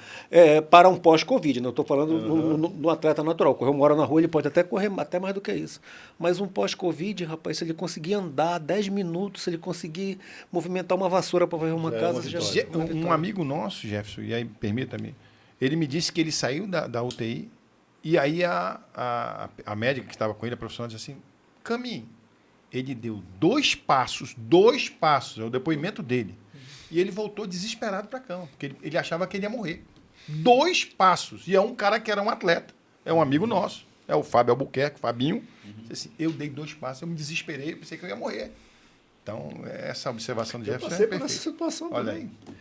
para um pós-Covid. Né? Eu estou falando no atleta natural. Correr 1 hora na rua, ele pode até correr até mais do que isso. Mas um pós-Covid, rapaz, se ele conseguir andar 10 minutos, se ele conseguir movimentar uma vassoura para varrer uma casa... Um amigo nosso, Jefferson, e aí permita-me, ele me disse que ele saiu da UTI e aí a médica que estava com ele, a profissional, disse assim, caminhe. Ele deu 2 passos, é o depoimento dele. E ele voltou desesperado para a cama, porque ele achava que ele ia morrer. 2 passos. E é um cara que era um atleta, é um amigo nosso, é o Fábio Albuquerque, Fabinho. Assim, eu dei 2 passos, eu me desesperei, eu pensei que eu ia morrer. Então, essa observação do Jefferson passei é por essa perfeita. situação Olha também. aí.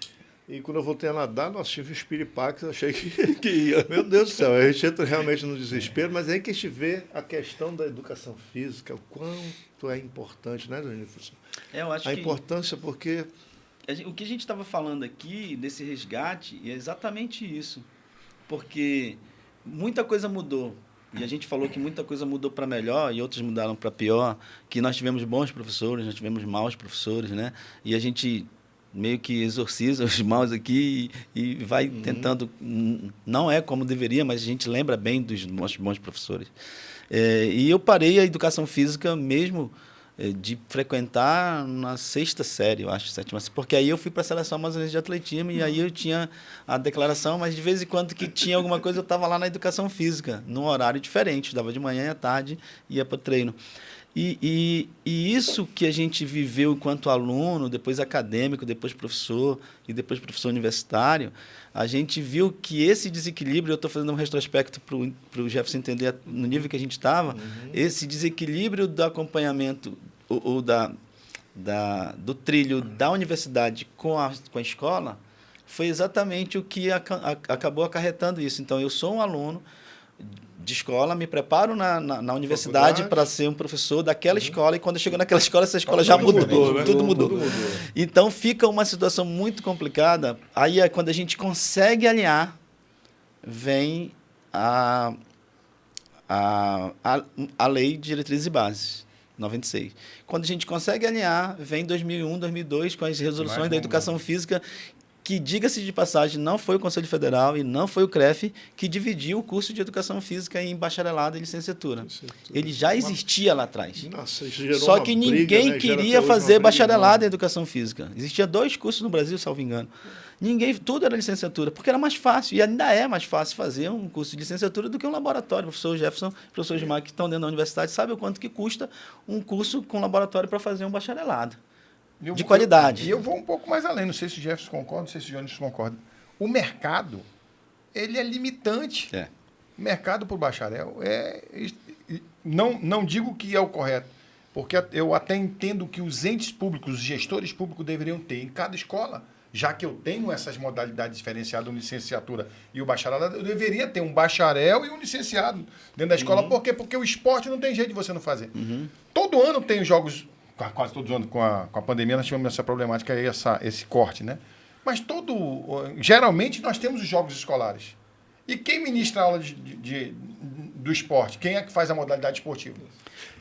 E quando eu voltei a nadar, nós tivemos espiripax, eu achei que ia. Meu Deus do céu, a gente entra realmente no desespero, mas é aí que a gente vê a questão da educação física, o quanto é importante, né, Jefferson? Eu acho A que importância porque... o que a gente estava falando aqui, desse resgate, é exatamente isso. Porque muita coisa mudou. E a gente falou que muita coisa mudou para melhor e outras mudaram para pior, que nós tivemos bons professores, nós tivemos maus professores, né? E a gente meio que exorciza os maus aqui e vai tentando... Não é como deveria, mas a gente lembra bem dos nossos bons professores. E eu parei a educação física mesmo de frequentar na 6ª série, eu acho, 7ª, porque aí eu fui para a Seleção Amazonense de Atletismo e aí eu tinha a declaração, mas de vez em quando que tinha alguma coisa eu estava lá na educação física, num horário diferente, estudava de manhã e à tarde ia para o treino. E isso que a gente viveu enquanto aluno, depois acadêmico, depois professor e depois professor universitário, a gente viu que esse desequilíbrio, eu estou fazendo um retrospecto para o Jefferson entender no nível que a gente estava, esse desequilíbrio do acompanhamento ou do trilho da universidade com a escola foi exatamente o que acabou acarretando isso. Então, eu sou um aluno de escola, me preparo na universidade para ser um professor daquela escola, e quando eu chego naquela escola, essa escola já mudou, né? Tudo mudou. Então, fica uma situação muito complicada. Aí, quando a gente consegue alinhar, vem a Lei de Diretrizes e Bases, 96. Quando a gente consegue alinhar, vem 2001, 2002, com as resoluções da educação física, que, diga-se de passagem, não foi o Conselho Federal e não foi o CREF que dividiu o curso de Educação Física em bacharelado e licenciatura. Ele já existia lá atrás. Nossa, isso gerou Só uma que briga, ninguém né? queria fazer bacharelado em Educação Física. Existia 2 cursos no Brasil, salvo engano. Tudo era licenciatura, porque era mais fácil, e ainda é mais fácil fazer um curso de licenciatura do que um laboratório. O professor Jefferson, o professor Gilmar, que estão dentro da universidade, sabem o quanto que custa um curso com laboratório para fazer um bacharelado. de qualidade. E eu vou um pouco mais além, não sei se o Jefferson concorda, não sei se o Jones concorda. O mercado, ele é limitante. É. O mercado para o bacharel não digo que é o correto, porque eu até entendo que os entes públicos, os gestores públicos deveriam ter em cada escola, já que eu tenho essas modalidades diferenciadas, uma licenciatura e o bacharelado, eu deveria ter um bacharel e um licenciado dentro da escola. Por quê? Porque o esporte não tem jeito de você não fazer. Todo ano tem os jogos, quase todos os anos, com a pandemia, nós tivemos essa problemática aí, esse corte, né? Mas geralmente nós temos os jogos escolares. E quem ministra a aula do esporte? Quem é que faz a modalidade esportiva?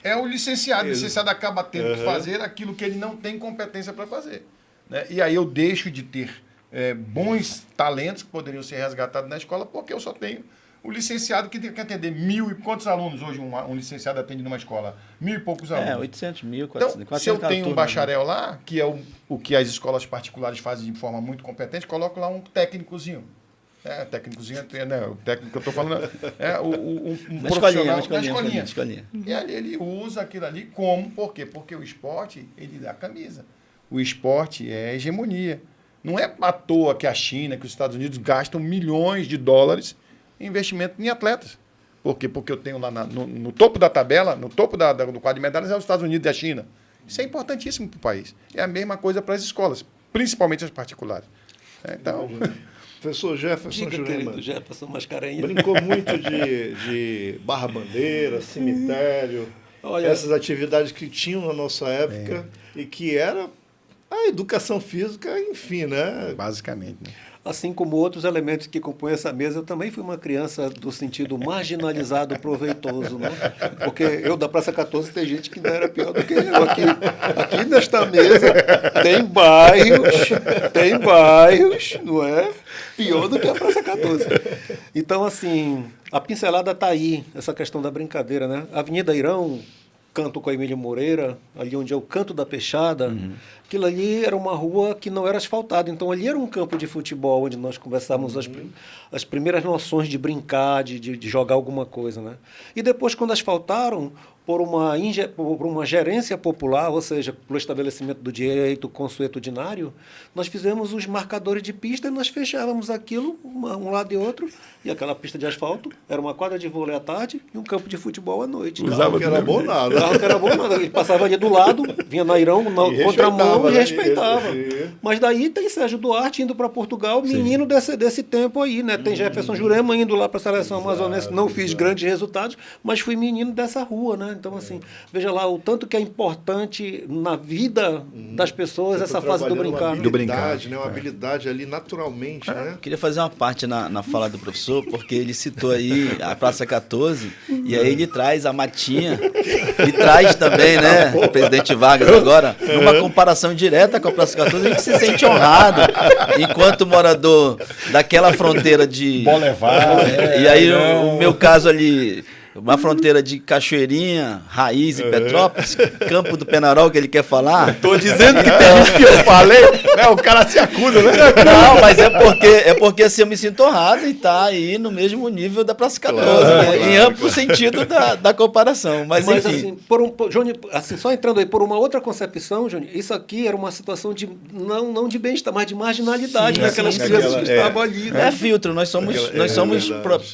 É o licenciado. O licenciado acaba tendo que fazer aquilo que ele não tem competência para fazer. Né? E aí eu deixo de ter bons talentos que poderiam ser resgatados na escola, porque eu só tenho o licenciado que tem que atender 1.000 e quantos alunos hoje um licenciado atende numa escola? 1.000 e poucos alunos. 800 mil, Então, 400, se eu tenho um bacharel lá, que é o que as escolas particulares fazem de forma muito competente, coloco lá um técnicozinho. Técnicozinho, né? O técnico que eu estou falando um profissional na escolinha. E ali ele usa aquilo ali como? Por quê? Porque o esporte, ele dá camisa. O esporte é hegemonia. Não é à toa que a China, que os Estados Unidos gastam milhões de dólares em investimento em atletas. Por quê? Porque eu tenho lá no topo da tabela, no topo do quadro de medalhas, é os Estados Unidos e a China. Isso é importantíssimo para o país. É a mesma coisa para as escolas, principalmente as particulares. Então... Professor Jefferson Diga, Jurema, querido Jefferson Mascarenhas. brincou muito de barra-bandeira, cemitério, essas atividades que tinham na nossa época e que era a educação física, enfim, né? Basicamente, né? Assim como outros elementos que compõem essa mesa, eu também fui uma criança do sentido marginalizado proveitoso, né? Porque eu da Praça 14 tem gente que não era pior do que eu. Aqui nesta mesa tem bairros, não é? Pior do que a Praça 14. Então, assim, a pincelada está aí, essa questão da brincadeira, né? Avenida Irão, canto com a Emília Moreira, ali onde é o Canto da Peixada, aquilo ali era uma rua que não era asfaltada, então ali era um campo de futebol, onde nós conversávamos as primeiras noções de brincar, de jogar alguma coisa, né? E depois, quando asfaltaram, por uma gerência popular, ou seja, pelo estabelecimento do direito consuetudinário, nós fizemos os marcadores de pista e nós fechávamos aquilo, um lado e outro, e aquela pista de asfalto era uma quadra de vôlei à tarde e um campo de futebol à noite. Usava que era bom nada. Usava que era bom nada. Ele passava ali do lado, vinha na Irão, na contramão e respeitava. Mas daí tem Sérgio Duarte indo para Portugal, menino desse tempo aí, né? Tem Jefferson Jurema indo lá para a seleção amazonense, não fiz grandes resultados, mas fui menino dessa rua, né? Então, assim, veja lá o tanto que é importante na vida das pessoas essa fase do brincar. Uma habilidade, né? Uma habilidade ali naturalmente, né? Eu queria fazer uma parte na fala do professor, porque ele citou aí a Praça 14, e aí ele traz a Matinha, e traz também, né, o presidente Vargas agora, numa comparação direta com a Praça 14, a gente se sente honrado, enquanto morador daquela fronteira de... Bolevar. E aí, o meu caso ali... Uma fronteira de Cachoeirinha, Raiz e Petrópolis, Campo do Penarol, que ele quer falar. Tô dizendo que tem gente que eu falei, né? O cara se acusa, né? Não, mas é porque assim, eu me sinto honrado em estar aí no mesmo nível da Praça 14, né? Em amplo sentido da comparação. Mas enfim. Assim, Johnny, assim, só entrando aí, por uma outra concepção, Johnny, isso aqui era uma situação de não de bem-estar, mas de marginalidade daquelas crianças que estavam ali. Né? É filtro, nós somos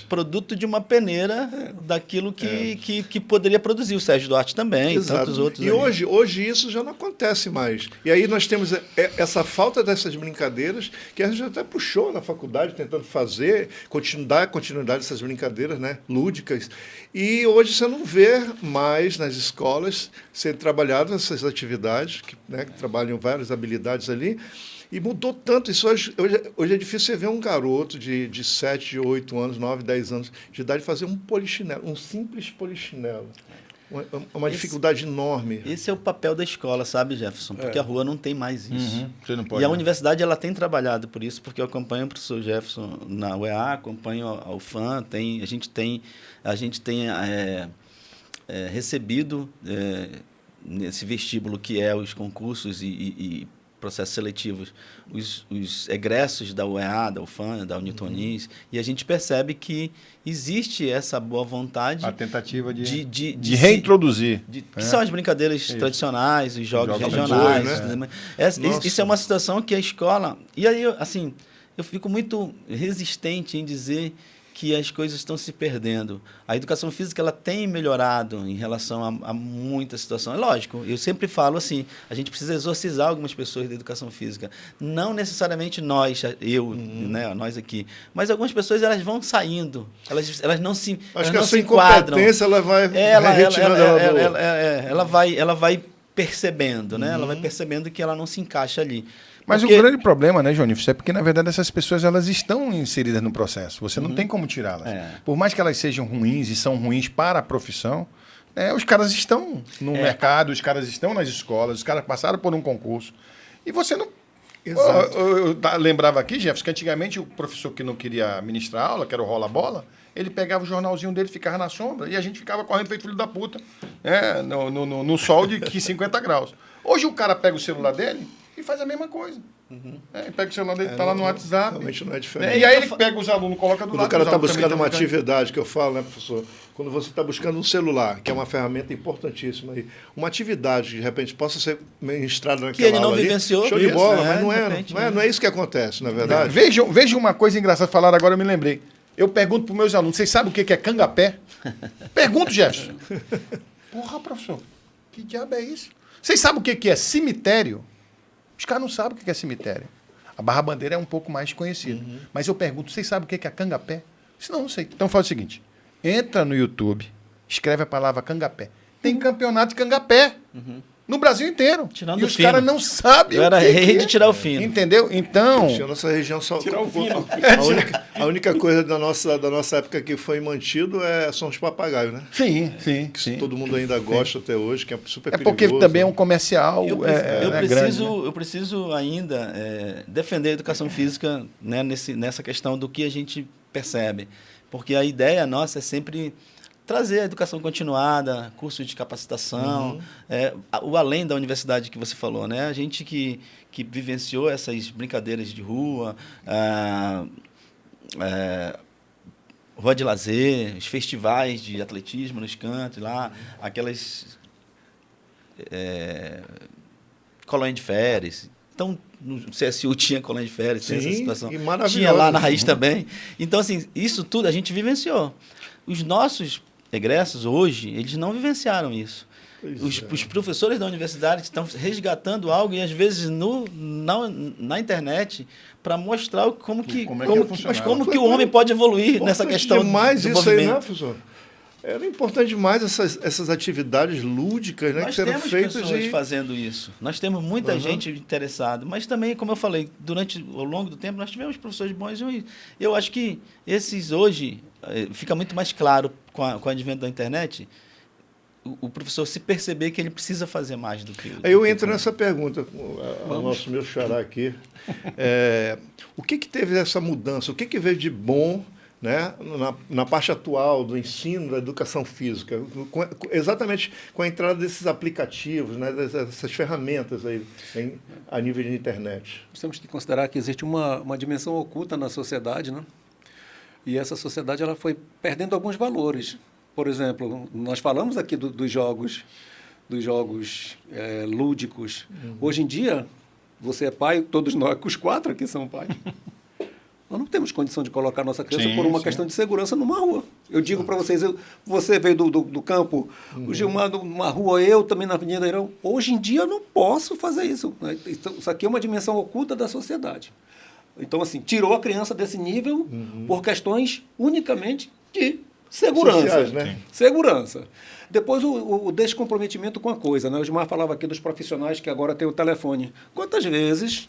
produto de uma peneira daquilo que poderia produzir o Sérgio Duarte também, e tantos outros. E hoje isso já não acontece mais. E aí nós temos essa falta dessas brincadeiras, que a gente até puxou na faculdade, tentando fazer, dar continuidade a essas brincadeiras, né, lúdicas. E hoje você não vê mais nas escolas serem trabalhadas essas atividades, que trabalham várias habilidades ali. E mudou tanto isso. Hoje é difícil você ver um garoto de 7, 8 anos, 9, 10 anos de idade fazer um polichinelo, um simples polichinelo. Uma dificuldade enorme. Esse é o papel da escola, sabe, Jefferson? Porque a rua não tem mais isso. Você não pode, e a universidade ela tem trabalhado por isso, porque eu acompanho o professor Jefferson na UEA, acompanho a UFAM, a gente tem recebido nesse vestíbulo que é os concursos e processos seletivos os egressos da UEA, da UFAM, da Unitonis, e a gente percebe que existe essa boa vontade A tentativa de se- reintroduzir. que são as brincadeiras tradicionais, os jogos Jogos regionais. de né? Nossa. Isso é uma situação que a escola... E aí, assim, eu fico muito resistente em dizer que as coisas estão se perdendo. A educação física ela tem melhorado em relação a muita situação. É lógico, eu sempre falo assim, a gente precisa exorcizar algumas pessoas da educação física. Não necessariamente nós, né, nós aqui, mas algumas pessoas elas vão saindo, elas não se Acho elas que não a se sua enquadram. incompetência ela vai retirando ela do... Ela vai percebendo, né? Ela vai percebendo que ela não se encaixa ali. Mas Porque- o grande problema, né, Jonífero, é porque, na verdade, essas pessoas elas estão inseridas no processo. Você não tem como tirá-las. É. Por mais que elas sejam ruins e são ruins para a profissão, os caras estão no mercado, os caras estão nas escolas, os caras passaram por um concurso. E você não... Exato. Eu lembrava aqui, Jefferson, que antigamente o professor que não queria ministrar aula, que era o rola-bola, ele pegava o jornalzinho dele, ficava na sombra, e a gente ficava correndo feito filho da puta, né, no sol de 50 graus. Hoje o cara pega o celular dele e faz a mesma coisa. Ele pega o celular dele, está lá no WhatsApp. Realmente não é Né, diferente. e aí ele pega os alunos, coloca do Quando lado. o cara os está alunos buscando também uma tão brincando. atividade, que eu falo, né, professor? Quando você está buscando um celular, que é uma ferramenta importantíssima, aí, uma atividade que de repente possa ser ministrada naquela ele não aula ali, vivenciou show de isso, bola, né, mas não de é, repente, não é isso que acontece, na verdade. Vejam uma coisa engraçada, falaram agora, eu me lembrei. Eu pergunto para os meus alunos, vocês sabem o que é cangapé? Pergunto, Jefferson. Porra, professor, que diabo é isso? Vocês sabem o que é cemitério? Os caras não sabem o que é cemitério. A Barra Bandeira é um pouco mais conhecida. Mas eu pergunto, vocês sabem o que é cangapé? Senão, não sei. Então faz o seguinte, entra no YouTube, escreve a palavra cangapé. Tem campeonato de cangapé. No Brasil inteiro. Tirando e o os fino. caras não sabem Eu era o que rei que de tirar o fino. Entendeu? Então... A nossa região só. Tirar o fino. A única coisa da nossa época que foi mantido são os papagaios, né? Sim. Que todo mundo ainda gosta até hoje, que é super É perigoso. porque também é um comercial Eu grande, né? eu preciso ainda defender a educação física, né, nessa questão do que a gente percebe. Porque a ideia nossa é sempre trazer a educação continuada, curso de capacitação, o além da universidade que você falou, né? A gente que vivenciou essas brincadeiras de rua, rua de lazer, os festivais de atletismo nos cantos lá, aquelas colônia de férias. Então, no CSU tinha colônia de férias, tem essa Sim, situação. e maravilhoso. Tinha lá na Raiz também. Então, assim, isso tudo a gente vivenciou. Os nossos egressos hoje, eles não vivenciaram isso. Os professores da universidade estão resgatando algo e às vezes na internet para mostrar como que o homem pode evoluir nessa questão demais do isso movimento. aí, né, professor? Era importante demais essas atividades lúdicas, né, que Nós serão temos feitas pessoas fazendo isso. Nós temos muita gente interessada. Mas também, como eu falei, ao longo do tempo, nós tivemos professores bons e ruins. Eu acho que esses hoje, fica muito mais claro com o advento da internet, o professor se perceber que ele precisa fazer mais do que... Aí eu entro nessa pergunta, o nosso meu xará aqui. O que teve essa mudança? O que veio de bom, né, na parte atual do ensino da educação física, exatamente com a entrada desses aplicativos, né, dessas ferramentas aí a nível de internet? Nós temos que considerar que existe uma dimensão oculta na sociedade, né? E essa sociedade ela foi perdendo alguns valores. Por exemplo, nós falamos aqui dos jogos lúdicos. Hoje em dia, você é pai, todos nós, os 4 aqui são pais. Nós não temos condição de colocar nossa criança por uma questão de segurança numa rua. Eu digo para vocês, você veio do campo, o Gilmar numa rua, eu também na Avenida Irão. Hoje em dia eu não posso fazer isso. Né? Isso aqui é uma dimensão oculta da sociedade. Então, assim, tirou a criança desse nível por questões unicamente de segurança. Sociais, né? Segurança. Depois o descomprometimento com a coisa. Né? O Gilmar falava aqui dos profissionais que agora têm o telefone. Quantas vezes...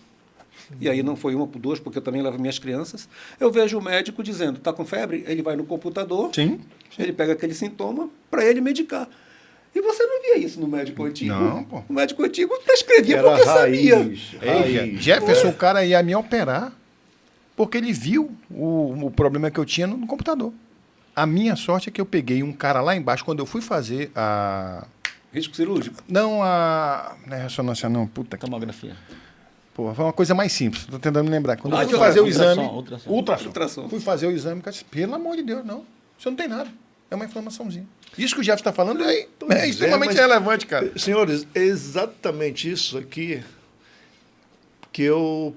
E aí não foi uma por duas, porque eu também levo minhas crianças. Eu vejo o médico dizendo, está com febre? Ele vai no computador, ele pega aquele sintoma para ele medicar. E você não via isso no médico antigo. Não, pô. O médico antigo prescrevia Era porque sabia. raiz. Jefferson, o cara ia me operar porque ele viu o problema que eu tinha no computador. A minha sorte é que eu peguei um cara lá embaixo, quando eu fui fazer a... Risco cirúrgico. Não é ressonância não, puta que... Tomografia. Pô, foi uma coisa mais simples. Tô tentando me lembrar. Quando eu fui Ultrassom, fazer o exame... ultrassom. Ultrassom. Fui fazer o exame, cara, disse, pelo amor de Deus, não. Isso não tem nada. É uma inflamaçãozinha. Isso que o Jeff está falando é extremamente mas- relevante, cara. Senhores, é exatamente isso aqui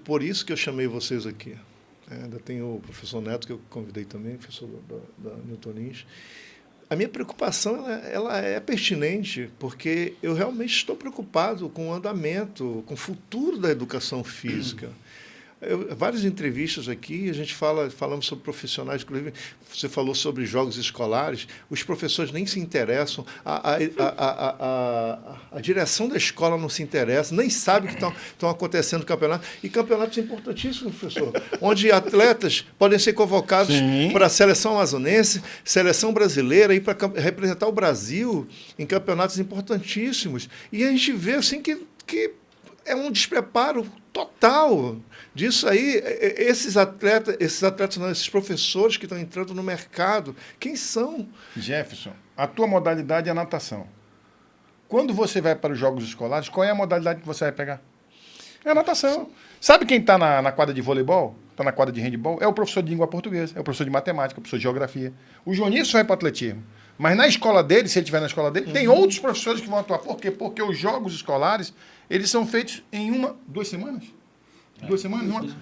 por isso que eu chamei vocês aqui. Ainda tem o professor Neto, que eu convidei também, professor da Newton Lins. A minha preocupação ela é pertinente, porque eu realmente estou preocupado com o andamento, com o futuro da educação física. Várias entrevistas aqui, a gente falamos sobre profissionais, inclusive você falou sobre jogos escolares, os professores nem se interessam, a direção da escola não se interessa, nem sabe que estão acontecendo campeonatos, e campeonatos importantíssimos, professor, onde atletas podem ser convocados para a seleção amazonense, seleção brasileira, e para representar o Brasil em campeonatos importantíssimos. E a gente vê assim que é um despreparo total disso aí. Esses professores que estão entrando no mercado, quem são? Jefferson, a tua modalidade é a natação. Quando você vai para os jogos escolares, qual é a modalidade que você vai pegar? É a natação. Sabe quem está na quadra de voleibol? Está na quadra de handebol? É o professor de língua portuguesa, é o professor de matemática, é o professor de geografia. O Jonício vai para o atletismo. Mas na escola dele, se ele estiver na escola dele, tem outros professores que vão atuar. Por quê? Porque os jogos escolares, eles são feitos em 2 semanas. 2 semanas?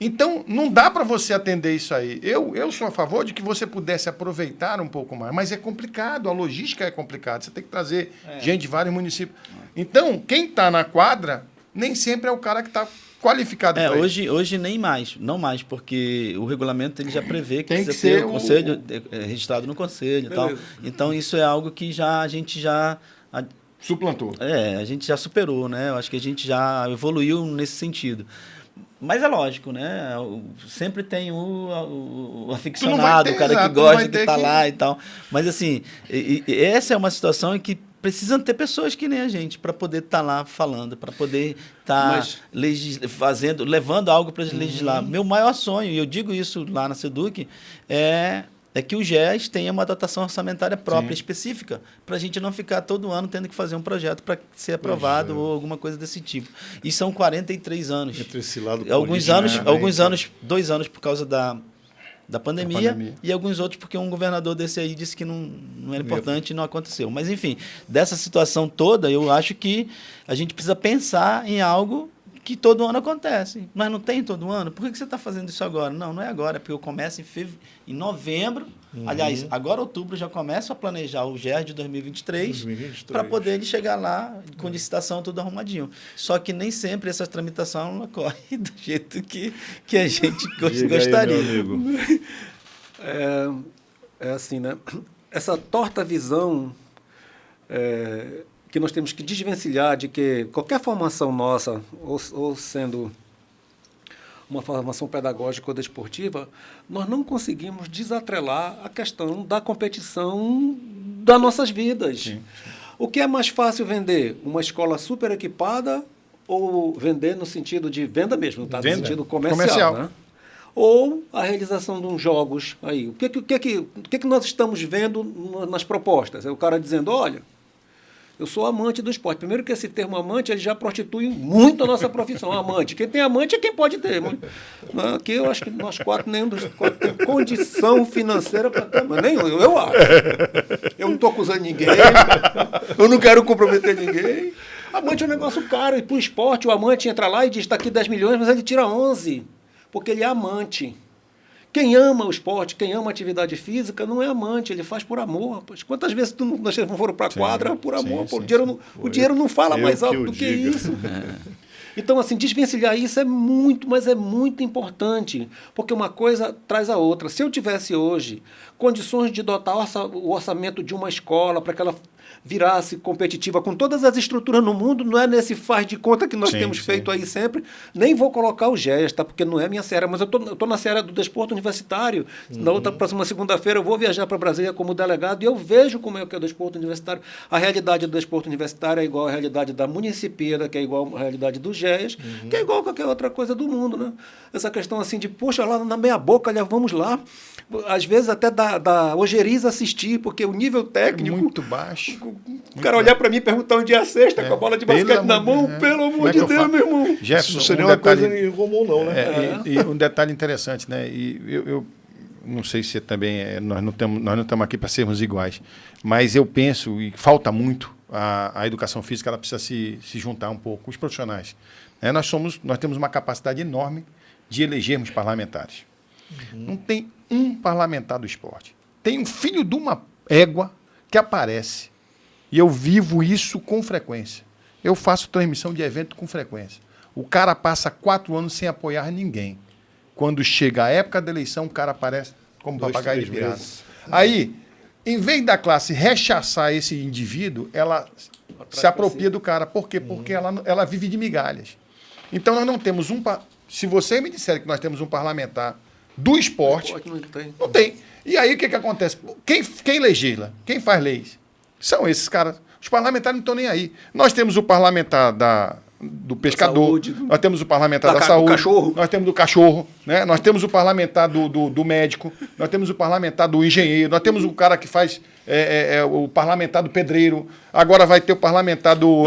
Então, não dá para você atender isso aí. Eu sou a favor de que você pudesse aproveitar um pouco mais, mas é complicado, a logística é complicada. Você tem que trazer gente de vários municípios. Então, quem está na quadra, nem sempre é o cara que está qualificado para isso. Hoje nem mais, não mais, porque o regulamento ele já prevê que Tem que precisa ter ser o conselho registrado no conselho e tal. Então, isso é algo que a gente já... Suplantou. a gente já superou, né? Eu acho que a gente já evoluiu nesse sentido. Mas é lógico, né? Sempre tem o aficionado, o cara que gosta, que está lá e tal. Mas, assim, essa é uma situação em que precisam ter pessoas que nem a gente para poder estar lá falando, para poder estar levando algo para legislar. Meu maior sonho, e eu digo isso lá na SEDUC, é que o GES tenha uma dotação orçamentária própria, específica, para a gente não ficar todo ano tendo que fazer um projeto para ser aprovado ou alguma coisa desse tipo. E são 43 anos. Entre esse lado alguns anos, 2 anos por causa da pandemia, e alguns outros porque um governador desse aí disse que não era importante e não aconteceu. Mas, enfim, dessa situação toda, eu acho que a gente precisa pensar em algo que todo ano acontece. Mas não tem todo ano? Por que você está fazendo isso agora? Não é agora, é porque eu começo em novembro. Aliás, agora outubro já começo a planejar o GER de 2023. Para poder ele chegar lá com licitação tudo arrumadinho. Só que nem sempre essa tramitação ocorre do jeito que a gente gostaria. Aí, meu amigo. É assim, né? Essa torta visão que nós temos que desvencilhar de que qualquer formação nossa, ou sendo uma formação pedagógica ou desportiva, nós não conseguimos desatrelar a questão da competição das nossas vidas. Sim. O que é mais fácil vender? Uma escola super equipada ou vender no sentido de venda mesmo, tá? No sentido comercial. Né? Ou a realização de uns jogos aí. O que nós estamos vendo nas propostas? É o cara dizendo, olha, eu sou amante do esporte. Primeiro que esse termo amante, ele já prostitui muito a nossa profissão. Amante. Quem tem amante é quem pode ter. Aqui eu acho que nós nenhum dos 4 tem condição financeira para ter. Mas nem eu acho. Eu não estou acusando ninguém. Eu não quero comprometer ninguém. Amante é um negócio caro. E para o esporte, o amante entra lá e diz, está aqui 10 milhões, mas ele tira 11. Porque ele é amante. Quem ama o esporte, quem ama a atividade física, não é amante, ele faz por amor. Rapaz. Quantas vezes nós foram para a quadra por amor? Sim, o dinheiro não fala mais alto do que isso. Então, assim, desvencilhar isso é muito, mas é muito importante, porque uma coisa traz a outra. Se eu tivesse hoje condições de dotar o orçamento de uma escola para que ela virasse competitiva com todas as estruturas no mundo, não é nesse faz de conta que nós temos feito aí sempre. Nem vou colocar o GES, tá? Porque não é a minha série, mas eu tô na série do desporto universitário. Na próxima segunda-feira eu vou viajar para Brasília como delegado e eu vejo como é que é o desporto universitário. A realidade do desporto universitário é igual à realidade da Municipira, que é igual à realidade do GES, que é igual a qualquer outra coisa do mundo, né? Essa questão assim de, poxa, lá na meia boca, olha, vamos lá. Às vezes até da ojeriza assistir, porque o nível técnico... É muito baixo. o cara olhar para mim e perguntar onde é a cesta com a bola de basquete na mão, pelo amor de Deus, meu irmão. Isso Jefferson, não seria uma coisa incomum, não, né? e um detalhe interessante, né? E eu não sei se também nós não estamos aqui para sermos iguais, mas eu penso e falta muito a educação física, ela precisa se juntar um pouco com os profissionais. Nós temos uma capacidade enorme de elegermos parlamentares. Não tem um parlamentar do esporte. Tem um filho de uma égua que aparece. E eu vivo isso com frequência. Eu faço transmissão de evento com frequência. O cara passa 4 anos sem apoiar ninguém. Quando chega a época da eleição, o cara aparece como 2, papagaio de 3 pirata. meses. Aí, em vez da classe rechaçar esse indivíduo, ela se apropria do cara. Por quê? Porque ela vive de migalhas. Então, nós não temos se você me disser que nós temos um parlamentar do esporte, não tem. E aí, o que acontece? Quem legisla? Quem faz leis? São esses caras. Os parlamentares não estão nem aí. Nós temos o parlamentar do pescador, saúde, nós temos o parlamentar da do saúde, cachorro. nós temos do cachorro, né? Nós temos o parlamentar do médico, nós temos o parlamentar do engenheiro, nós temos o cara que faz o parlamentar do pedreiro, agora vai ter o parlamentar do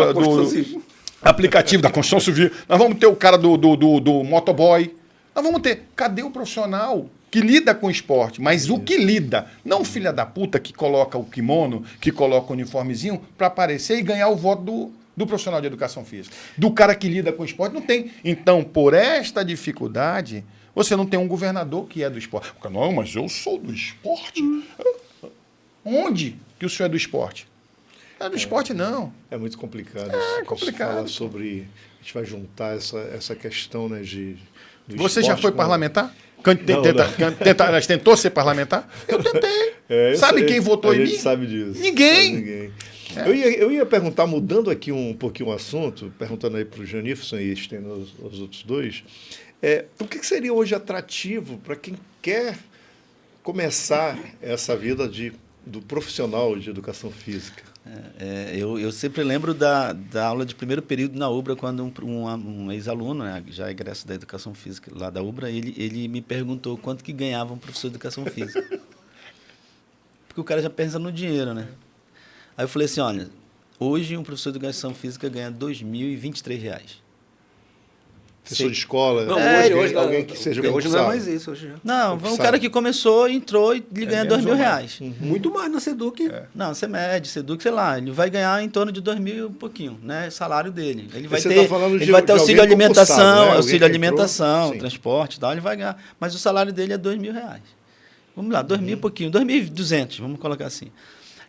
aplicativo da construção civil, nós vamos ter o cara do motoboy, nós vamos ter. Cadê o profissional que lida com o esporte? Mas o que lida, não o filho da puta que coloca o kimono, que coloca o uniformezinho para aparecer e ganhar o voto do profissional de educação física. Do cara que lida com o esporte, não tem. Então, por esta dificuldade, você não tem um governador que é do esporte. Não, mas eu sou do esporte. Onde que o senhor é do esporte? Não é do esporte, não. É muito complicado. É complicado. Falar sobre... A gente vai juntar essa questão, né, do Você já esporte foi com- parlamentar? Tentou ser parlamentar? Eu tentei. Sabe quem votou em mim? A gente sabe disso. Ninguém. Sabe ninguém. Eu ia perguntar, mudando aqui um pouquinho o assunto, perguntando aí para o Janifson e estendendo aos outros dois, o que seria hoje atrativo para quem quer começar essa vida do profissional de educação física? Eu sempre lembro da aula de primeiro período na UBRA, quando um ex-aluno, né, já egresso da educação física lá da UBRA, ele me perguntou quanto que ganhava um professor de educação física. Porque o cara já pensa no dinheiro, né? Aí eu falei assim, olha, hoje um professor de educação física ganha R$ 2.023. Professor de escola, Não, alguém que seja hoje não é concursado. mais isso. Hoje já. Não, um Sabe. cara que começou, entrou e ele ganha R$ 2.000. Muito mais na Seduc. Não, Semed, Seduc, sei lá, ele vai ganhar em torno de 2.000 e um pouquinho, né? Salário dele. Ele vai Você ter, tá falando ele de- vai ter de auxílio alguém alimentação, concursado, né? Alguém auxílio que alimentação, entrou, sim. transporte e tal, ele vai ganhar. Mas o salário dele é R$ 2.000. Vamos lá, 2.000 e pouquinho, 2.200, vamos colocar assim.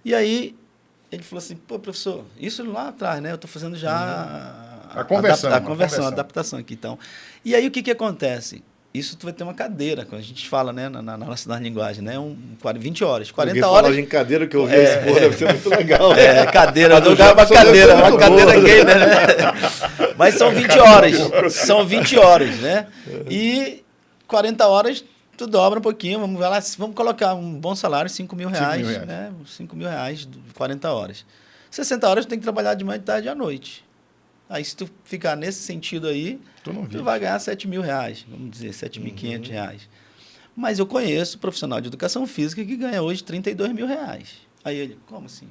E aí ele falou assim, pô, professor, isso lá atrás, né? Eu estou fazendo já A conversão, a conversão, a adaptação aqui, então. E aí o que acontece? Isso tu vai ter uma cadeira, quando a gente fala, né, na nossa linguagem, né? 20 horas, 40 Ninguém horas. fala de cadeira que eu vi, esse porra deve ser muito legal. Cadeira, A do não dá uma Jefferson cadeira, deve ser uma muito cadeira boa. gamer, né? Mas são 20 horas, são 20 horas, né? E 40 horas, tu dobra um pouquinho, vamos colocar um bom salário, R$ 5.000, 5.000, né? R$ 5.000, 40 horas. 60 horas tu tem que trabalhar de manhã, de tarde e à noite. Aí se tu ficar nesse sentido aí, Tu não vive. vai ganhar R$ 7.000, vamos dizer, R$ 7.500. Mas eu conheço profissional de educação física que ganha hoje R$ 32.000. Aí ele, como assim?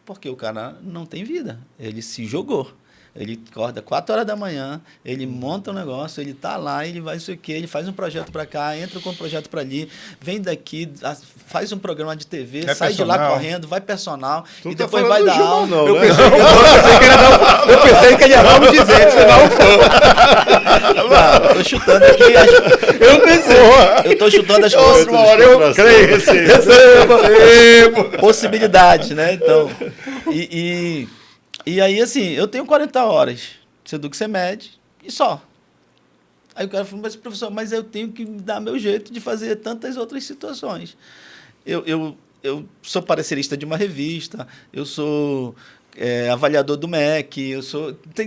Porque o cara não tem vida. Ele se jogou. Ele acorda 4 horas da manhã, ele monta um negócio, ele tá lá, ele vai isso aqui, ele faz um projeto para cá, entra com um projeto para ali, vem daqui, faz um programa de TV, É sai de lá personal. correndo, vai personal Tu não e tá depois falando vai do dar Gilmar, aula. não, Eu né? pensei que ele ia dar um dizendo, você não foi. Não, eu tô chutando aqui. Eu pensei. Eu tô chutando as Outra hora eu creio, possibilidades, né? Então, e aí, assim, eu tenho 40 horas, Seduc Semed, e só. Aí o cara falou, mas professor, mas eu tenho que dar meu jeito de fazer tantas outras situações. Eu sou parecerista de uma revista, eu sou avaliador do MEC,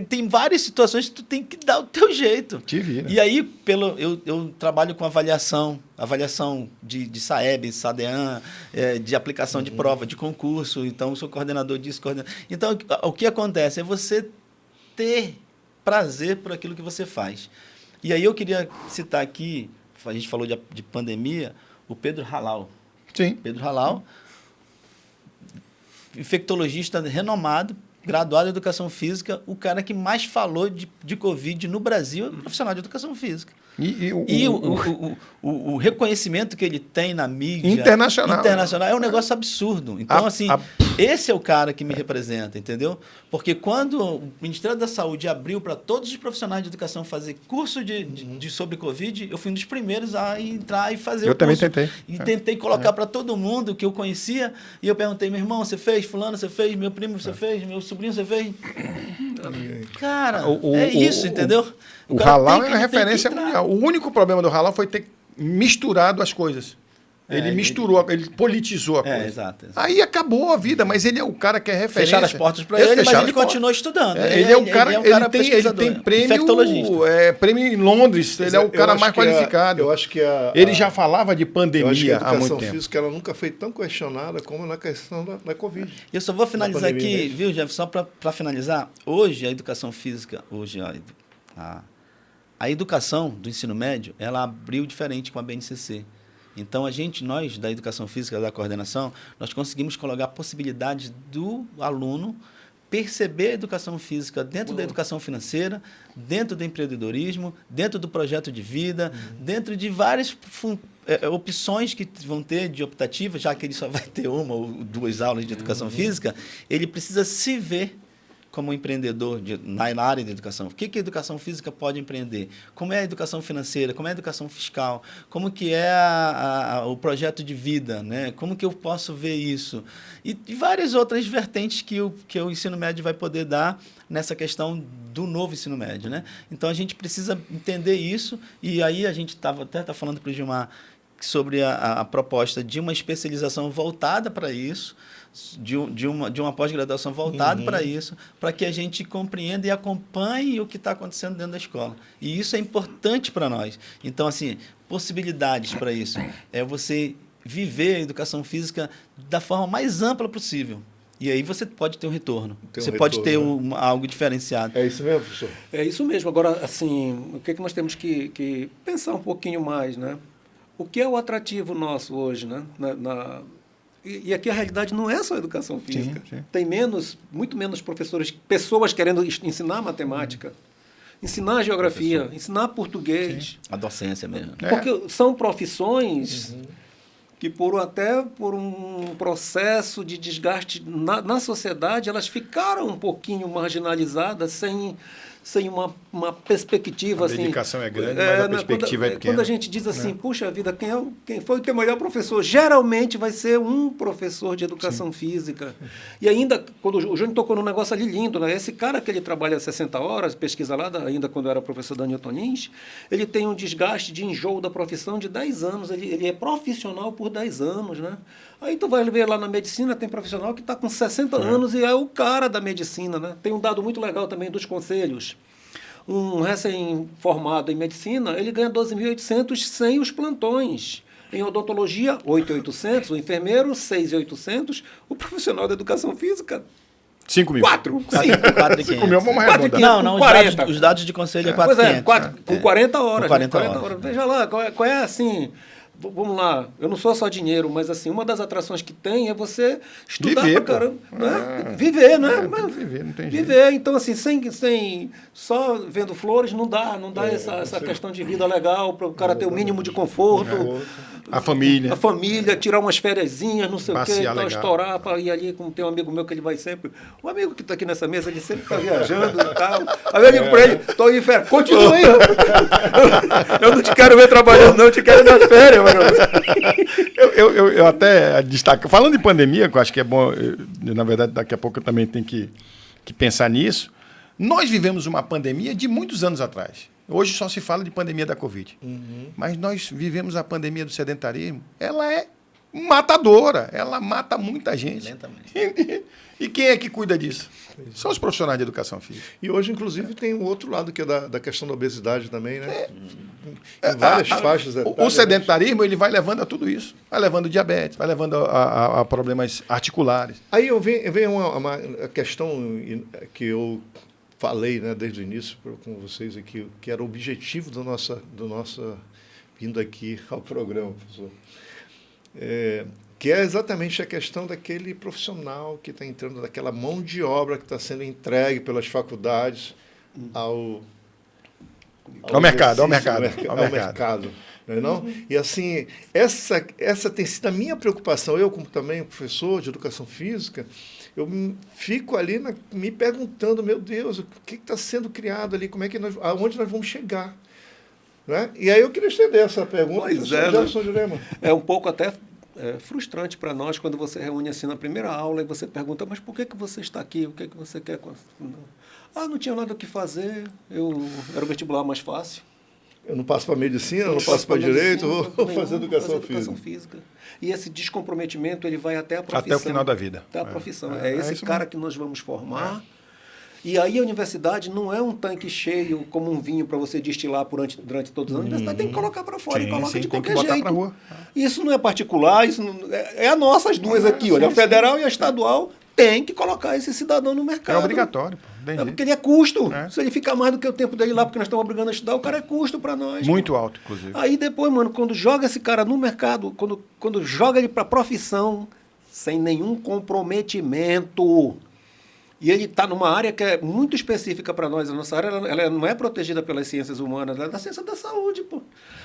tem várias situações que tu tem que dar o teu jeito. Te vira. E aí, eu trabalho com avaliação de SAEB, SADEAN, de aplicação de prova, de concurso, então eu sou coordenador disso. Então, o que acontece é você ter prazer por aquilo que você faz. E aí eu queria citar aqui, a gente falou de pandemia, o Pedro Halal. Sim. Pedro Halal infectologista renomado, graduado em educação física, o cara que mais falou de Covid no Brasil é profissional de educação física. E o reconhecimento que ele tem na mídia internacional é um negócio absurdo. Então, esse é o cara que me representa, entendeu? Porque quando o Ministério da Saúde abriu para todos os profissionais de educação fazer curso sobre Covid, eu fui um dos primeiros a entrar e fazer o curso. Eu também tentei. E tentei colocar para todo mundo que eu conhecia. E eu perguntei, meu irmão, você fez? Fulano, você fez? Meu primo, você fez? Meu sobrinho, você fez? Cara, é isso, entendeu? O halal é uma referência mundial. O único problema do halal foi ter misturado as coisas. Ele misturou, ele politizou a coisa. Exato. Aí acabou a vida, mas ele é o cara que é referência. Fecharam as portas para ele, mas ele continua estudando. Ele é um cara, ele tem prêmio em Londres, ele é o cara mais qualificado. Eu acho que ele já falava de pandemia há muito tempo. A educação física ela nunca foi tão questionada como na questão da Covid. Eu só vou finalizar aqui, viu, Jeff, só para finalizar. Hoje, a educação física, a educação do ensino médio, ela abriu diferente com a BNCC. Então, nós da educação física, da coordenação, nós conseguimos colocar possibilidades do aluno perceber a educação física dentro da educação financeira, dentro do empreendedorismo, dentro do projeto de vida, dentro de várias opções que vão ter de optativa, já que ele só vai ter uma ou duas aulas de educação física, ele precisa se ver como empreendedor na área de educação. O que a educação física pode empreender? Como é a educação financeira? Como é a educação fiscal? Como que é o projeto de vida? Né? Como que eu posso ver isso? E várias outras vertentes que o ensino médio vai poder dar nessa questão do novo ensino médio. Né? Então, a gente precisa entender isso, e aí a gente até está falando para o Gilmar sobre a proposta de uma especialização voltada para isso, de uma pós-graduação voltada para isso, para que a gente compreenda e acompanhe o que está acontecendo dentro da escola. E isso é importante para nós. Então, possibilidades para isso é você viver a educação física da forma mais ampla possível. E aí você pode ter um retorno. Pode ter algo diferenciado. É isso mesmo, professor? É isso mesmo. Agora, o que nós temos que pensar um pouquinho mais, né? O que é o atrativo nosso hoje, né? E aqui a realidade não é só educação física. Sim. Tem muito menos pessoas querendo ensinar matemática, ensinar geografia, ensinar português. Sim. A docência mesmo. Porque são profissões que, por um processo de desgaste na sociedade, elas ficaram um pouquinho marginalizadas, sem uma perspectiva. A dedicação é grande, mas a perspectiva é pequena. Quando a gente diz assim, puxa vida, quem foi o teu melhor professor? Geralmente vai ser um professor de educação física. E ainda, quando o Júnior tocou num negócio ali lindo, né? Esse cara que ele trabalha 60 horas, pesquisa lá, ainda quando era professor da Newton Lins, ele tem um desgaste de enjoo da profissão de 10 anos. Ele é profissional por 10 anos, né? Aí tu vai ver lá na medicina, tem profissional que está com 60 anos e é o cara da medicina, né? Tem um dado muito legal também dos conselhos. Um recém-formado em medicina, ele ganha 12.800 sem os plantões. Em odontologia, 8.800, o enfermeiro, 6.800, o profissional da educação física, 5 mil. 4.500. Mil, vamos arredondar. Não, os dados de conselho é 4.500. Pois é, com 40 horas. Com 40 horas. Veja lá, qual é assim... Vamos lá, eu não sou só dinheiro, mas uma das atrações que tem é você estudar pra caramba. Né? Viver, né? Viver, não tem jeito. Viver, então assim, sem só vendo flores, não dá essa questão de vida legal para o cara ter o mínimo de conforto. A família, tirar umas fériasinhas, não sei o quê, tal, estourar para ir ali, como tem um amigo meu que ele vai sempre. Um amigo que está aqui nessa mesa, ele sempre está viajando e tal. Aí eu digo para ele, estou em férias, continua aí. Eu não te quero ver trabalhando, não, eu te quero nas férias, mano. Eu até destaco, falando de pandemia, que eu acho que é bom, na verdade, daqui a pouco eu também tenho que pensar nisso. Nós vivemos uma pandemia de muitos anos atrás. Hoje só se fala de pandemia da Covid. Mas nós vivemos a pandemia do sedentarismo. Ela é matadora. Ela mata muita gente. Lentamente. E quem é que cuida disso? São os profissionais de educação física. E hoje, inclusive, tem um outro lado que é da questão da obesidade também, né? Em várias faixas etárias. O sedentarismo ele vai levando a tudo isso. Vai levando a diabetes, vai levando a problemas articulares. Aí vem uma questão que eu falei, né, desde o início com vocês aqui, que era o objetivo do nossa vindo aqui ao programa, professor. que é exatamente a questão daquele profissional que está entrando, daquela mão de obra que está sendo entregue pelas faculdades ao mercado, ao exercício, mercado, ao ao mercado. Não é não? E assim, essa tem sido a minha preocupação. Eu, como também professor de educação física, eu fico ali me perguntando, meu Deus, o que está sendo criado ali? Como é que aonde nós vamos chegar? Né? E aí eu queria estender essa pergunta. Pois para o é, Jefferson Jurema. É um pouco até frustrante para nós quando você reúne assim na primeira aula e você pergunta, mas por que você está aqui? O que você quer? Não tinha nada o que fazer, era o vestibular mais fácil. Eu não passo para medicina, eu não passo para direito, vou fazer educação física. E esse descomprometimento, ele vai até a profissão. Até o final da vida. Até a profissão. É esse isso cara mesmo. que nós vamos formar. E aí a universidade não é um tanque cheio como um vinho para você destilar durante todos os anos. A universidade tem que colocar para fora e coloca de tem que qualquer botar jeito. pra rua. Isso não é particular, isso não, é a nossa, as duas aqui, olha, a federal e a estadual tem que colocar esse cidadão no mercado. É obrigatório, pô. Porque ele é custo. É. Se ele ficar mais do que o tempo dele lá, porque nós estamos obrigando a estudar, o cara é custo para nós. Muito alto, inclusive. Aí depois, mano, quando joga esse cara no mercado, quando joga ele para profissão, sem nenhum comprometimento, e ele está numa área que é muito específica para nós, a nossa área ela não é protegida pelas ciências humanas, ela é da ciência da saúde, pô.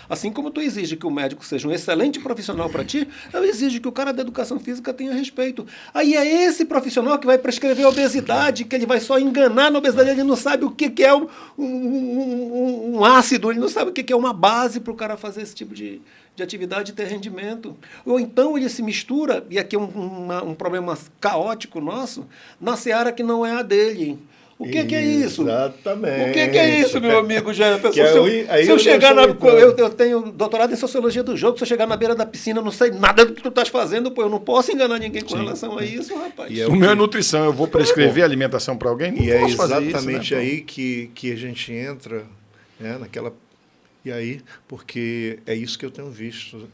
Assim como tu exige que o médico seja um excelente profissional para ti, eu exijo que o cara da educação física tenha respeito. Aí é esse profissional que vai prescrever obesidade, que ele vai só enganar na obesidade, ele não sabe o que é um ácido, ele não sabe o que é uma base para o cara fazer esse tipo de atividade e ter rendimento. Ou então ele se mistura, e aqui é um problema caótico nosso, na seara que não é a dele. O que é isso? Exatamente. O que é isso, meu amigo Jefferson? Se eu chegar eu tenho doutorado em sociologia do jogo, se eu chegar na beira da piscina, eu não sei nada do que tu estás fazendo, pô, eu não posso enganar ninguém com relação a isso, rapaz. E O meu é nutrição, eu vou prescrever alimentação para alguém? Não E é posso fazer exatamente isso, né, aí que a gente entra, né, naquela... E aí, porque é isso que eu tenho visto.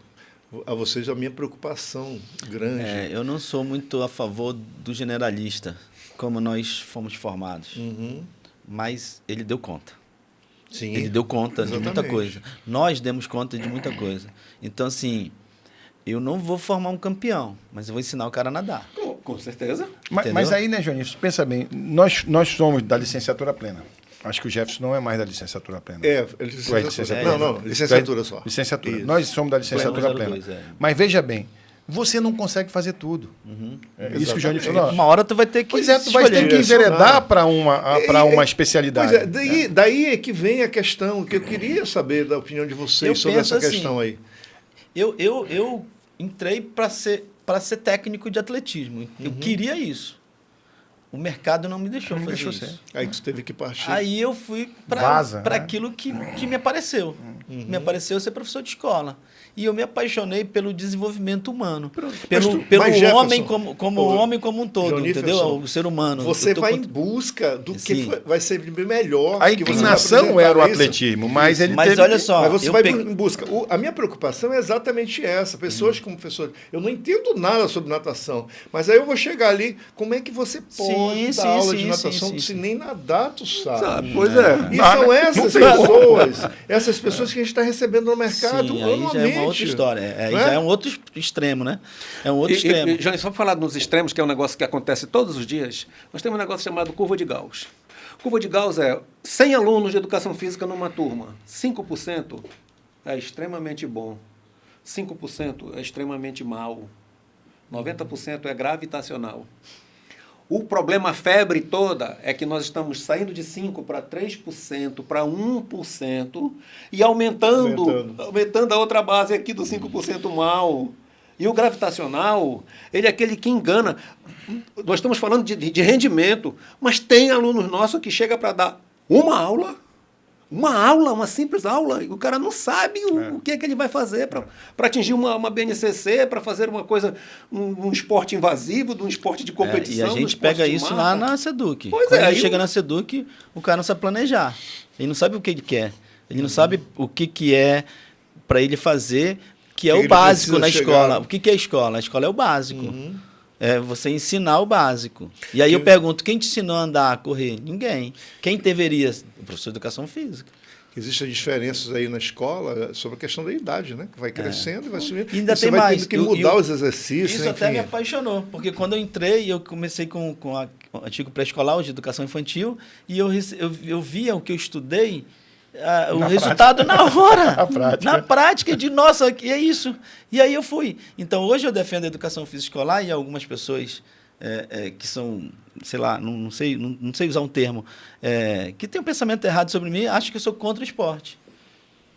A vocês, a minha preocupação grande. Eu não sou muito a favor do generalista, como nós fomos formados. Mas ele deu conta. Sim. Ele deu conta de muita Exatamente. coisa. Nós demos conta de muita coisa. Então, assim, eu não vou formar um campeão, mas eu vou ensinar o cara a nadar. Com certeza. Mas aí, né, Johnny, pensa bem, nós somos da licenciatura plena. Acho que o Jefferson não é mais da licenciatura plena. Licenciatura. É, não, licenciatura só. Licenciatura. Isso. Nós somos da licenciatura Pleno plena. 02, Mas veja bem, você não consegue fazer tudo. Isso que o Johnny falou. Uma hora tu vai ter que Pois é, tu vai ter que direcionar. enveredar para uma especialidade. Pois é, daí é que vem a questão, que eu queria saber da opinião de vocês Eu sobre penso essa assim, questão aí. Eu entrei para ser técnico de atletismo. Eu queria isso. O mercado não me deixou Não fazer deixou isso. ser. Aí tu teve que partir. Aí eu fui Vaza, para né? aquilo que me apareceu. Me apareceu ser professor de escola. E eu me apaixonei pelo desenvolvimento humano. Pelo Mas, Jefferson, homem como homem como um todo, Johnny entendeu? Jefferson, O ser humano. Você Eu tô vai com- em busca do que Sim. vai ser melhor. A que você vai inclinação apresentar era o isso. atletismo, mas ele Mas teve olha que- só, Mas você eu vai peguei- em busca. A minha preocupação é exatamente essa. Pessoas como professor, eu não entendo nada sobre natação, mas aí eu vou chegar ali, como é que você pode Sim, dar aula sim, de sim, nation sim, se sim. nem nadar tu sabe? Sabe? Pois é. E são essas tem como. essas pessoas que a gente está recebendo no mercado Sim, aí já é anualmente. uma outra história. Aí Não já é? é um outro extremo, né? É um outro extremo. Johnny, só para falar nos extremos, que é um negócio que acontece todos os dias, nós temos um negócio chamado curva de Gauss. Curva de Gauss é 100 alunos de educação física numa turma. 5% é extremamente bom. 5% é extremamente mal. 90% é gravitacional. O problema, a febre toda, é que nós estamos saindo de 5% para 3%, para 1% e aumentando a outra base aqui do 5% mal. E o gravitacional, ele é aquele que engana. Nós estamos falando de rendimento, mas tem alunos nossos que chega para dar uma simples aula, e o cara não sabe o que é que ele vai fazer para atingir uma BNCC, para fazer uma coisa, um esporte invasivo, de um esporte de competição. E a de um gente esporte pega de isso mata. lá na Seduc. Pois Quando é, a aí gente chega na Seduc, o cara não sabe planejar. Ele não sabe o que ele quer. Ele não sabe o que é para ele fazer, que é Que o ele básico precisa na chegar. escola. O que é a escola? A escola é o básico. é você ensinar o básico. E aí eu pergunto, quem te ensinou a andar, a correr? Ninguém. Quem deveria? O professor de educação física. Existem diferenças aí na escola sobre a questão da idade, né? Que vai crescendo e vai subindo. E ainda e você tem vai mais. tendo que mudar os exercícios, Isso enfim. até me apaixonou, porque quando eu entrei, eu comecei com o antigo pré-escolar, hoje educação infantil, e eu via o que eu estudei, o resultado na hora. Na prática, de nossa, que é isso. E aí eu fui. Então, hoje eu defendo a educação física escolar e algumas pessoas que são, sei lá, não sei usar um termo, que tem um pensamento errado sobre mim, acho que eu sou contra o esporte.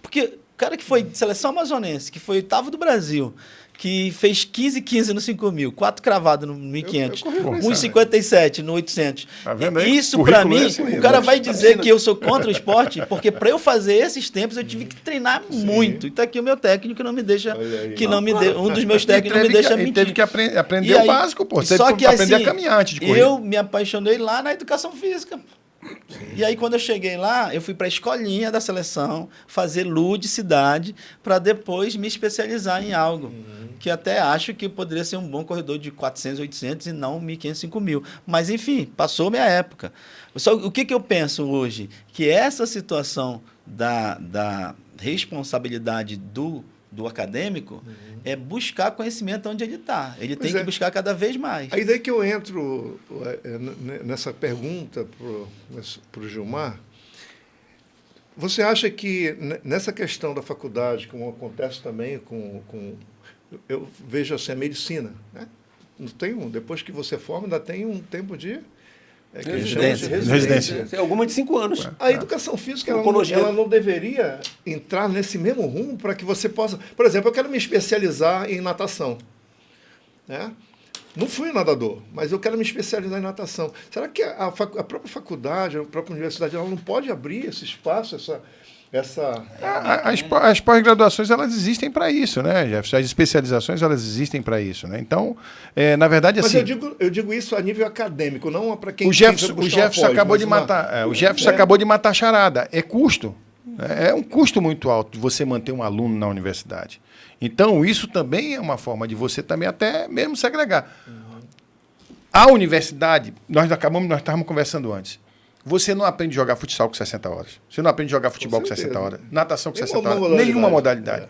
Porque o cara que foi de seleção amazonense, que foi 8º do Brasil, que fez 15,15 no 5.000, 4 cravados no 1.500, 1,57 no 800. Tá vendo aí? Isso, para mim, o cara vai dizer Tá que eu sou contra o esporte, porque para eu fazer esses tempos eu tive que treinar muito. E está aqui o meu técnico, não me deixa, um dos meus técnicos não me deixa mentir. Ele teve que aprender o básico, pô. Você só teve que que aprender assim, a caminhar antes de correr. eu me apaixonei lá na educação física. E aí, quando eu cheguei lá, eu fui para a escolinha da seleção, fazer ludicidade, para depois me especializar em algo. Que até acho que poderia ser um bom corredor de 400, 800 e não 1.500, 5.000. Mas, enfim, passou minha época. Só, o que eu penso hoje? Que essa situação da responsabilidade do acadêmico é buscar conhecimento onde ele está. Ele tem que buscar cada vez mais. Aí daí que eu entro nessa pergunta para o Gilmar. Você acha que nessa questão da faculdade, como acontece também eu vejo assim, a medicina, né? Não tem depois que você forma, ainda tem um tempo de residência. Tem alguma de 5 anos. A educação física ela não deveria entrar nesse mesmo rumo para que você possa... Por exemplo, eu quero me especializar em natação. Né? Não fui nadador, mas eu quero me especializar em natação. Será que a própria faculdade, a própria universidade, ela não pode abrir esse espaço, As pós-graduações, elas existem para isso, né, Jefferson? As especializações, elas existem para isso, né? Então, na verdade, assim... Mas eu digo isso a nível acadêmico, não para quem... O Jefferson acabou de matar... o Jefferson acabou de matar a charada. É custo. É um custo muito alto de você manter um aluno na universidade. Então, isso também é uma forma de você também até mesmo segregar. A universidade, nós estávamos conversando antes, você não aprende a jogar futsal com 60 horas. Você não aprende a jogar futebol com 60 horas. Natação com 60 horas. Nenhuma modalidade.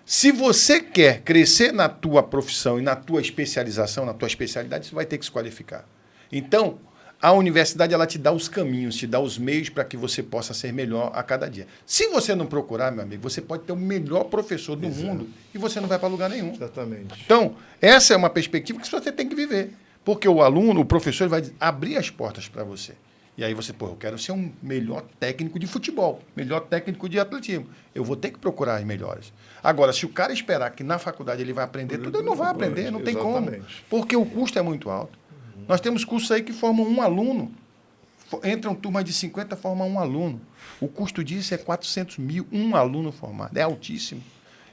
Se você quer crescer na tua profissão e na tua especialização, na tua especialidade, você vai ter que se qualificar. Então, a universidade ela te dá os caminhos, te dá os meios para que você possa ser melhor a cada dia. Se você não procurar, meu amigo, você pode ter o melhor professor do mundo e você não vai para lugar nenhum. Exatamente. Então, essa é uma perspectiva que você tem que viver. Porque o aluno, o professor, ele vai abrir as portas para você. E aí você, eu quero ser um melhor técnico de futebol, melhor técnico de atletismo. Eu vou ter que procurar as melhores. Agora, se o cara esperar que na faculdade ele vai aprender tudo, ele não vai aprender, não tem como. Porque o custo é muito alto. Nós temos cursos aí que formam um aluno. Entram turmas de 50, formam um aluno. O custo disso é 400 mil, um aluno formado. É altíssimo.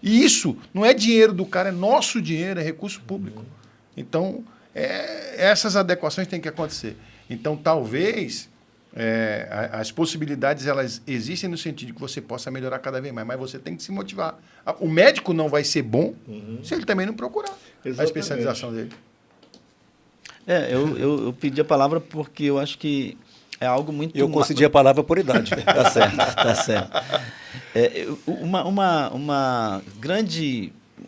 E isso não é dinheiro do cara, é nosso dinheiro, é recurso público. Então, essas adequações têm que acontecer. Então, talvez... as possibilidades elas existem no sentido de que você possa melhorar cada vez mais, mas você tem que se motivar. O médico não vai ser bom se ele também não procurar a especialização dele. Eu pedi a palavra porque eu acho que é algo muito... Eu concedi a palavra por idade. Tá certo, tá certo.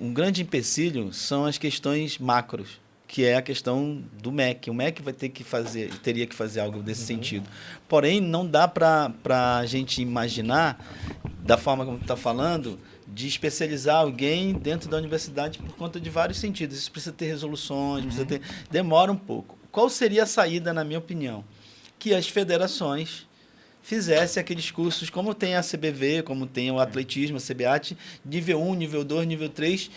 Um grande empecilho são as questões macros, que é a questão do MEC. O MEC teria que fazer algo desse sentido. Porém, não dá para a gente imaginar, da forma como está falando, de especializar alguém dentro da universidade por conta de vários sentidos. Isso precisa ter resoluções, demora um pouco. Qual seria a saída, na minha opinião? Que as federações fizessem aqueles cursos, como tem a CBV, como tem o atletismo, a CBAT, nível 1, nível 2, nível 3,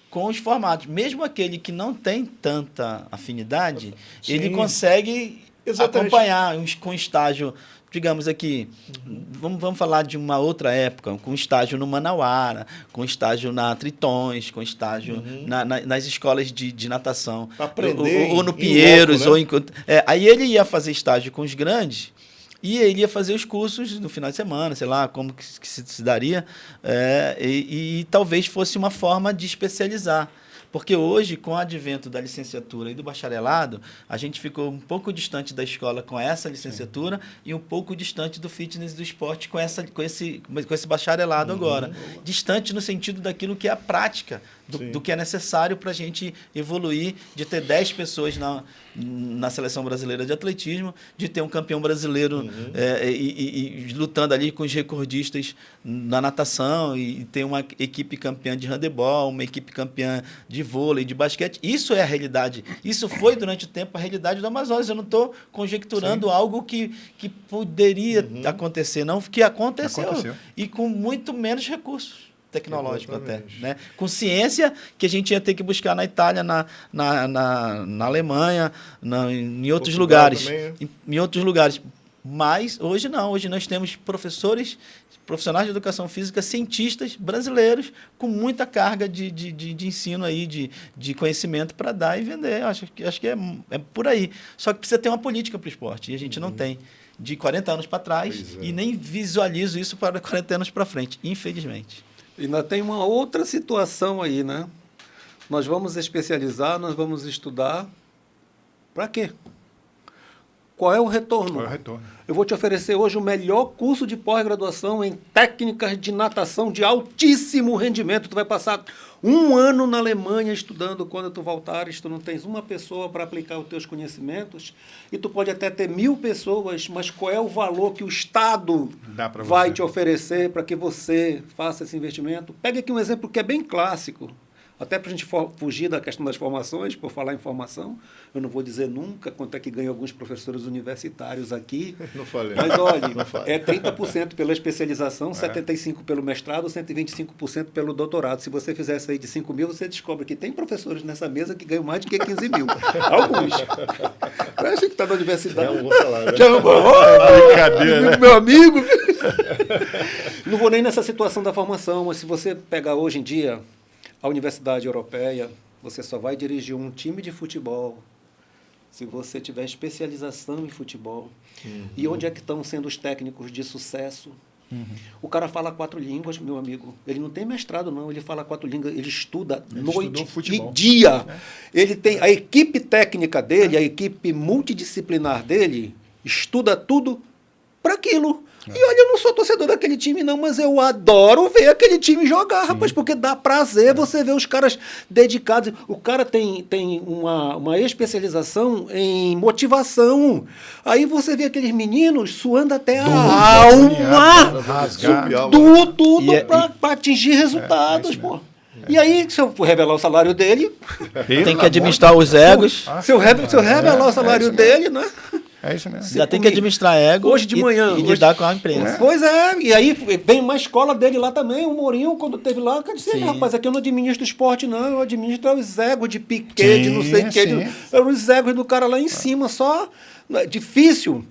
com os formatos. Mesmo aquele que não tem tanta afinidade, ele consegue acompanhar com estágio, digamos aqui, vamos falar de uma outra época, com estágio no Manauara, com estágio na Tritões, com estágio nas escolas de natação, ou no Pinheiros. Aí ele ia fazer estágio com os grandes, e ele ia fazer os cursos no final de semana, sei lá, como que se daria, e talvez fosse uma forma de especializar. Porque hoje, com o advento da licenciatura e do bacharelado, a gente ficou um pouco distante da escola com essa licenciatura e um pouco distante do fitness e do esporte com esse bacharelado agora. Distante no sentido daquilo que é a prática, do que é necessário para a gente evoluir, de ter 10 pessoas na seleção brasileira de atletismo, de ter um campeão brasileiro e lutando ali com os recordistas na natação e ter uma equipe campeã de handebol, uma equipe campeã de vôlei, de basquete. Isso é a realidade. Isso foi, durante o tempo, a realidade do Amazonas. Eu não estou conjecturando algo que poderia acontecer, não, que aconteceu. E com muito menos recursos tecnológico até, né? Com ciência que a gente ia ter que buscar na Itália, na Alemanha, em outros lugares. Também, em outros lugares. Mas hoje não. Hoje nós temos profissionais de educação física, cientistas brasileiros com muita carga de ensino aí, de conhecimento para dar e vender. Acho que é por aí. Só que precisa ter uma política para o esporte, e a gente não tem. De 40 anos para trás, e nem visualizo isso para 40 anos para frente, infelizmente. E ainda tem uma outra situação aí, né? Nós vamos especializar, nós vamos estudar. Para quê? Qual é o retorno? Qual é o retorno? Eu vou te oferecer hoje o melhor curso de pós-graduação em técnicas de natação de altíssimo rendimento. Tu vai passar 1 ano na Alemanha estudando. Quando tu voltares, tu não tens uma pessoa para aplicar os teus conhecimentos. E tu pode até ter 1000 pessoas, mas qual é o valor que o Estado vai te oferecer para que você faça esse investimento? Pega aqui um exemplo que é bem clássico. Até para a gente fugir da questão das formações, por falar em formação, eu não vou dizer nunca quanto é que ganham alguns professores universitários aqui. Não falei. Mas, olha, é 30% pela especialização, 75% pelo mestrado, 125% pelo doutorado. Se você fizer isso aí de 5 mil, você descobre que tem professores nessa mesa que ganham mais do que 15 mil. Alguns. Parece que está na universidade. É um bom salário. Já é um Brincadeira. meu amigo. Não vou nem nessa situação da formação, mas se você pegar hoje em dia a Universidade Europeia, você só vai dirigir um time de futebol se você tiver especialização em futebol. E onde é que estão sendo os técnicos de sucesso? O cara fala 4 línguas, meu amigo. Ele não tem mestrado, não. Ele fala 4 línguas. Ele estuda noite e dia. Ele tem a equipe técnica dele, a equipe multidisciplinar dele, estuda tudo para aquilo. E olha, eu não sou torcedor daquele time, não, mas eu adoro ver aquele time jogar, rapaz, porque dá prazer você ver os caras dedicados. O cara tem uma especialização em motivação. Aí você vê aqueles meninos suando até a alma, tudo para atingir resultados, pô. E aí, se eu revelar o salário dele... Tem que administrar os egos. Se eu revelar o salário dele, né? É isso mesmo. Já tem que administrar ego hoje de manhã, e lidar com a empresa. Pois é, e aí vem uma escola dele lá também, o Mourinho, quando teve lá, eu disse, rapaz, aqui eu não administro esporte, não, eu administro os egos de Piquet, de não sei o que, os egos do cara lá em cima, só difícil.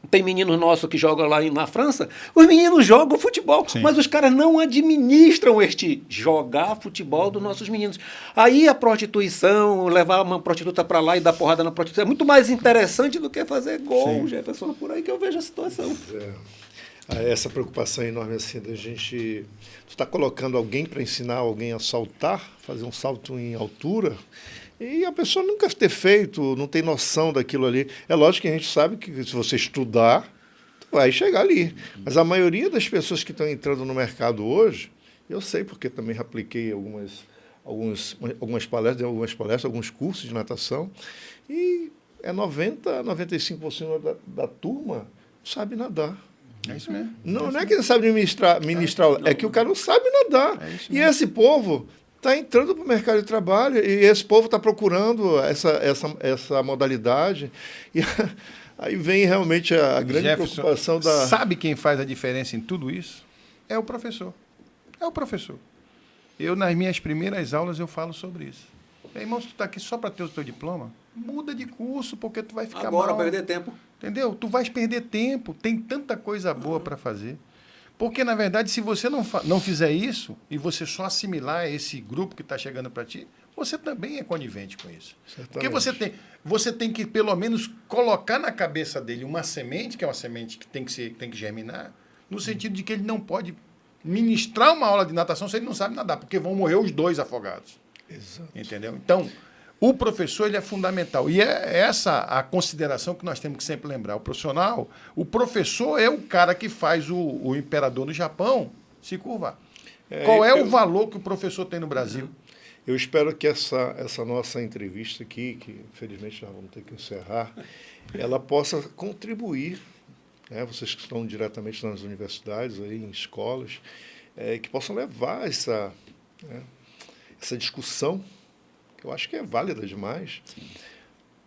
Tem menino nosso que joga lá na França, os meninos jogam futebol, mas os caras não administram este jogar futebol dos nossos meninos. Aí a prostituição, levar uma prostituta para lá e dar porrada na prostituta, é muito mais interessante do que fazer gol, Jefferson, por aí que eu vejo a situação. Essa preocupação enorme assim da gente... Tu está colocando alguém para ensinar alguém a saltar, fazer um salto em altura... E a pessoa nunca ter feito, não tem noção daquilo ali. É lógico que a gente sabe que se você estudar, tu vai chegar ali. Mas a maioria das pessoas que estão entrando no mercado hoje, eu sei porque também apliquei algumas palestras, alguns cursos de natação, e 90-95% da turma sabe nadar. É isso mesmo. Não é que não sabe ministrar, é que o cara não sabe nadar. E esse povo... está entrando para o mercado de trabalho e esse povo está procurando essa modalidade. E aí vem realmente a grande Jefferson, preocupação da... Sabe quem faz a diferença em tudo isso? É o professor. É o professor. Eu, nas minhas primeiras aulas, eu falo sobre isso. Irmão, se tu está aqui só para ter o teu diploma, muda de curso, porque tu vai ficar agora mal. perder tempo. Entendeu? Tu vais perder tempo. Tem tanta coisa boa para fazer. Porque, na verdade, se você não fizer isso e você só assimilar esse grupo que está chegando para ti, você também é conivente com isso. Certamente. Porque você tem que, pelo menos, colocar na cabeça dele uma semente, que é uma semente que tem que germinar, no sentido de que ele não pode ministrar uma aula de natação se ele não sabe nadar, porque vão morrer os dois afogados. Exato. Entendeu? Então, o professor ele é fundamental. E é essa a consideração que nós temos que sempre lembrar. O profissional, o professor é o cara que faz o imperador no Japão se curvar. Qual é o valor que o professor tem no Brasil? Eu espero que essa nossa entrevista aqui, que infelizmente nós vamos ter que encerrar, ela possa contribuir, né, vocês que estão diretamente nas universidades, aí, em escolas, que possam levar essa discussão, que eu acho que é válida demais,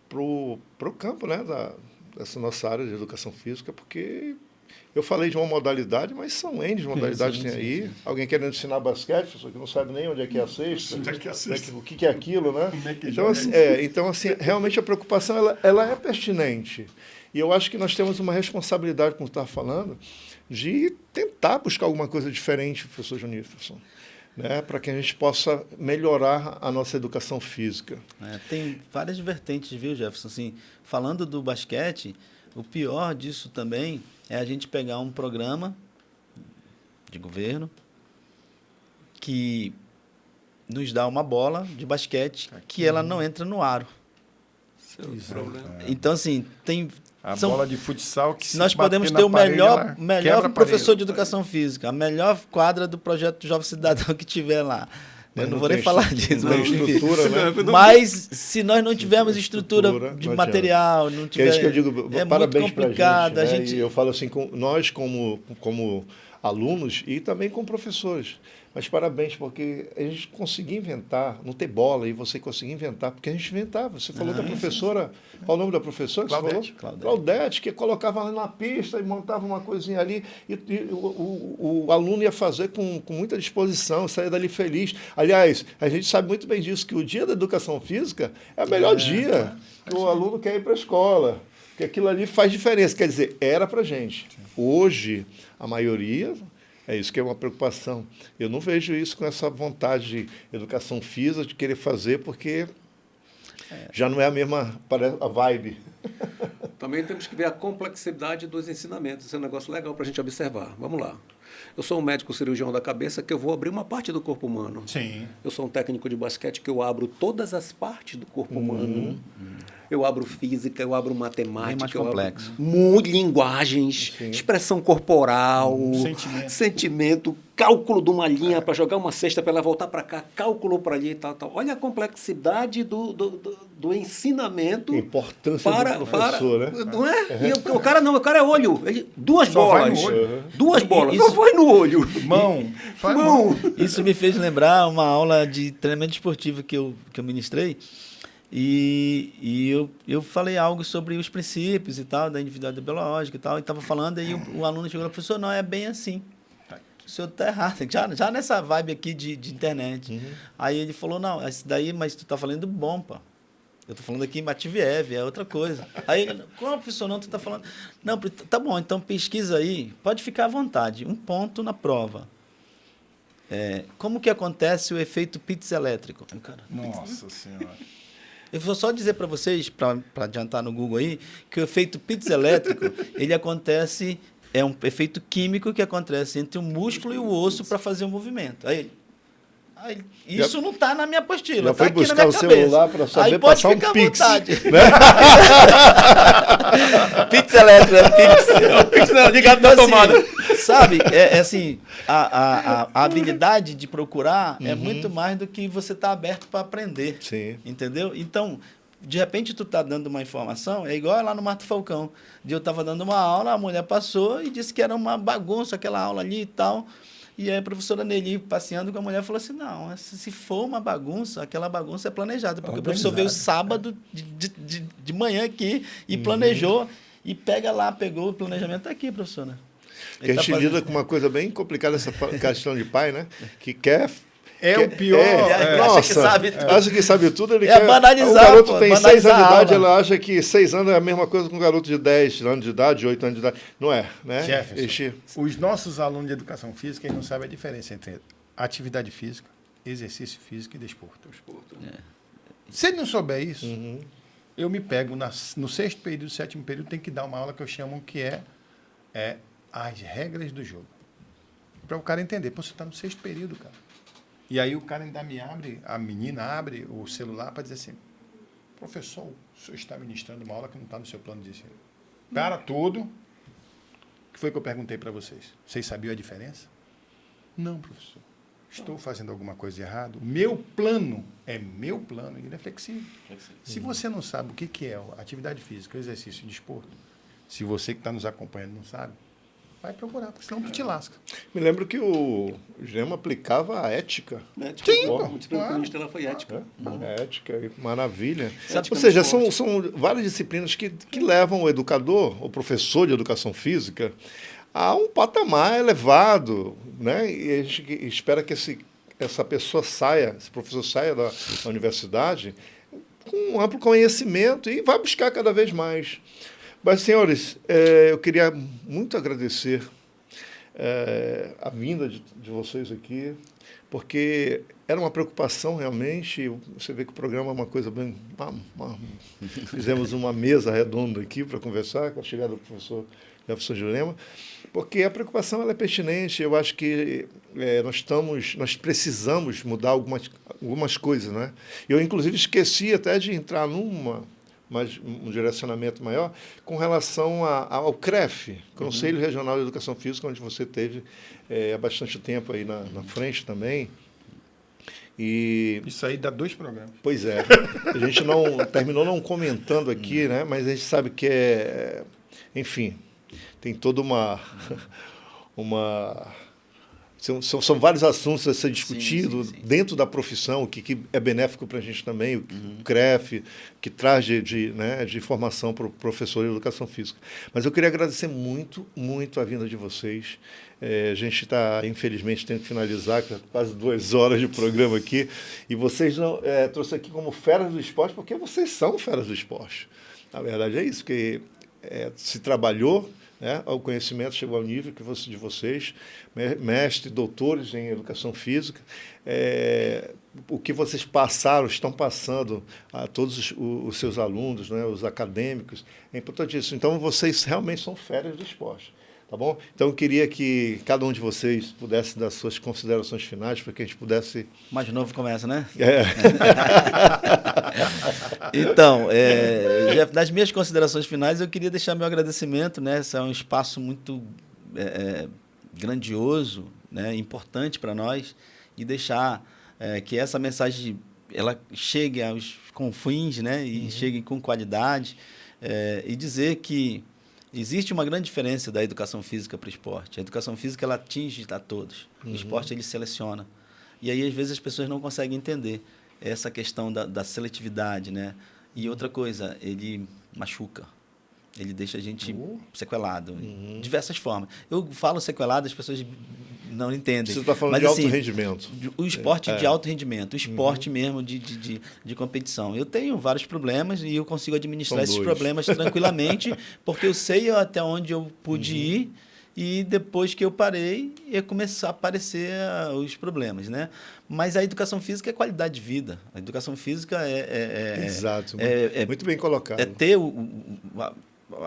para o campo, né, dessa nossa área de educação física, porque eu falei de uma modalidade, mas são N modalidades que tem aí. Alguém querendo ensinar basquete, pessoa que não sabe nem onde é que é a cesta, o que é aquilo, né? Então, assim, realmente a preocupação ela é pertinente. E eu acho que nós temos uma responsabilidade, como estava falando, de tentar buscar alguma coisa diferente, professor Juniferson, né, para que a gente possa melhorar a nossa educação física. Tem várias vertentes, viu, Jefferson? Assim, falando do basquete, o pior disso também é a gente pegar um programa de governo que nos dá uma bola de basquete que ela não entra no aro. Então, assim, A bola de futsal que se nós bater podemos na ter o parede, melhor ela quebra a professor parede. de educação física, a melhor quadra do projeto Jovem Cidadão que tiver lá. Mas Eu não não vou nem tem falar disso. não tem mas, enfim. estrutura, né? Mas se nós não tivermos estrutura de não material, não Que é isso que eu tiver, digo, é parabéns muito para complicado. a gente. E eu falo assim, nós como alunos e também como professores. Mas parabéns, porque a gente conseguiu inventar, não ter bola, e você conseguiu inventar, porque a gente inventava. Você falou da professora, qual o nome da professora que Claudete. você falou? Claudete, que colocava lá na pista e montava uma coisinha ali, e o aluno ia fazer com muita disposição, saía dali feliz. Aliás, a gente sabe muito bem disso, que o dia da educação física é o melhor dia que o aluno quer ir para a escola. Porque aquilo ali faz diferença. Quer dizer, era para a gente. Hoje, a maioria... É isso que é uma preocupação. Eu não vejo isso com essa vontade de educação física, de querer fazer, porque já não é a mesma a vibe. Também temos que ver a complexidade dos ensinamentos. Isso é um negócio legal para a gente observar. Vamos lá. Eu sou um médico cirurgião da cabeça que eu vou abrir uma parte do corpo humano. Sim. Eu sou um técnico de basquete que eu abro todas as partes do corpo humano. Eu abro física, eu abro matemática. Bem mais eu complexo. abro muito linguagens, expressão corporal, sentimento, cálculo de uma linha para jogar uma cesta para ela voltar para cá, cálculo para ali e tal, tal. Olha a complexidade do ensinamento. A importância do professor, né? Não é? E o cara não, o cara é olho. Duas Só vai bolas. no olho. Duas bolas. Isso- Só vai no olho. Mão. Faz Mão. Isso me fez lembrar uma aula de treinamento esportivo que eu ministrei. E eu falei algo sobre os princípios e tal, da individualidade biológica e tal, e estava falando, aí o aluno chegou e falou, professor, não, é bem assim. O senhor está errado, já nessa vibe aqui de internet. Aí ele falou, não, isso daí, mas tu está falando bom, pô. Eu estou falando aqui em Mativiev, é outra coisa. Aí ele, como professor, não, tu está falando... Não, tá bom, então pesquisa aí, pode ficar à vontade, um ponto na prova. Como que acontece o efeito piezoelétrico? Cara, Nossa Senhora. eu vou só dizer para vocês, para adiantar no Google aí, que o efeito piezoelétrico, ele acontece, é um efeito químico que acontece entre o músculo e o osso para fazer o movimento. Aí, isso não está na minha apostila, Já está foi aqui na buscar minha o cabeça. celular para saber aí pode passar ficar um à pix, vontade. né? Piezoelétrico, pix não, ligado na tomada. Sabe, assim, a habilidade de procurar é muito mais do que você estar aberto para aprender. Sim. Entendeu? Então, de repente, tu tá dando uma informação, é igual lá no Mato Falcão. Eu estava dando uma aula, a mulher passou e disse que era uma bagunça aquela aula ali e tal. E aí a professora Nelly, passeando com a mulher, falou assim, não, se for uma bagunça, aquela bagunça é planejada. Porque o professor veio sábado de manhã aqui e planejou, e pegou o planejamento, está aqui, professora. Que a gente lida com uma coisa bem complicada, essa questão de pai, né? Que quer... O pior. Nossa, acha que sabe tudo. acha que sabe tudo, ele É quer... banalizar, O garoto pô, tem 6 banalizar anos de a idade, aula. ela acha que 6 anos é a mesma coisa que um garoto de 10 anos de idade, 8 anos de idade. Não é, né? Jefferson, os nossos alunos de educação física, eles não sabem a diferença entre atividade física, exercício físico e desporto. Se ele não souber isso, eu me pego no 6º período, 7º período, tem que dar uma aula que eu chamo que é as regras do jogo. Para o cara entender. Pô, você está no 6º período, cara. E aí o cara ainda me abre, a menina abre o celular para dizer assim, professor, o senhor está ministrando uma aula que não está no seu plano de ensino. Para tudo. O que foi que eu perguntei para vocês? Vocês sabiam a diferença? Não, professor. Estou fazendo alguma coisa de errado? Meu plano é meu plano e ele é flexível. Se você não sabe o que é atividade física, exercício e desporto, se você que está nos acompanhando não sabe, vai procurar, porque senão tu te lasca. Me lembro que o Gema aplicava a ética. Ética, Sim, a pô, disciplina claro. comunista ela foi ética. Ética, maravilha. Ética Ou seja, no esporte. são várias disciplinas que levam o educador, o professor de educação física, a um patamar elevado, né? E a gente espera que essa pessoa saia, esse professor saia da universidade com um amplo conhecimento e vá buscar cada vez mais. Mas, senhores, eu queria muito agradecer a vinda de vocês aqui, porque era uma preocupação realmente. Você vê que o programa é uma coisa bem... Fizemos uma mesa redonda aqui para conversar com a chegada do professor Jefferson Jurema, porque a preocupação ela é pertinente. Eu acho que nós precisamos mudar algumas coisas, né? Eu, inclusive, esqueci até de entrar um direcionamento maior com relação ao CREF, Conselho Regional de Educação Física, onde você teve há bastante tempo aí na frente também. E, Isso aí dá 2 programas. pois é, a gente terminou não comentando aqui, né? Mas a gente sabe que enfim, tem toda São vários assuntos a ser discutidos dentro da profissão, o que é benéfico para a gente também, o CREF, que traz de formação para o professor de educação física. Mas eu queria agradecer muito, muito a vinda de vocês. A gente está, infelizmente, tendo que finalizar, quase 2 horas de programa aqui, e vocês trouxeram aqui como feras do esporte, porque vocês são feras do esporte. Na verdade é isso, que se trabalhou, né? O conhecimento chegou ao nível de vocês, mestres, doutores em educação física. O que vocês estão passando a todos os seus alunos, né? Os acadêmicos, é importantíssimo. Então, vocês realmente são feras do esporte. Tá bom? Então, eu queria que cada um de vocês pudesse dar suas considerações finais, para que a gente pudesse... Mais novo começa, né? Então, Jeff, nas minhas considerações finais, eu queria deixar meu agradecimento, né? Esse é um espaço muito grandioso, né? Importante para nós, e deixar que essa mensagem ela chegue aos confins, né? E chegue com qualidade, e dizer que existe uma grande diferença da educação física para o esporte. A educação física ela atinge a todos. O esporte ele seleciona. E aí, às vezes, as pessoas não conseguem entender essa questão da seletividade, né? E outra coisa, ele machuca. Ele deixa a gente sequelado, de diversas formas. Eu falo sequelado, as pessoas não entendem. Você está falando mas, de assim, alto rendimento. O esporte de alto rendimento, o esporte mesmo de competição. Eu tenho vários problemas e eu consigo administrar esses problemas tranquilamente, porque eu sei até onde eu pude ir, e depois que eu parei, ia começar a aparecer os problemas, né? Mas a educação física é qualidade de vida. A educação física Exato, muito bem colocado. É ter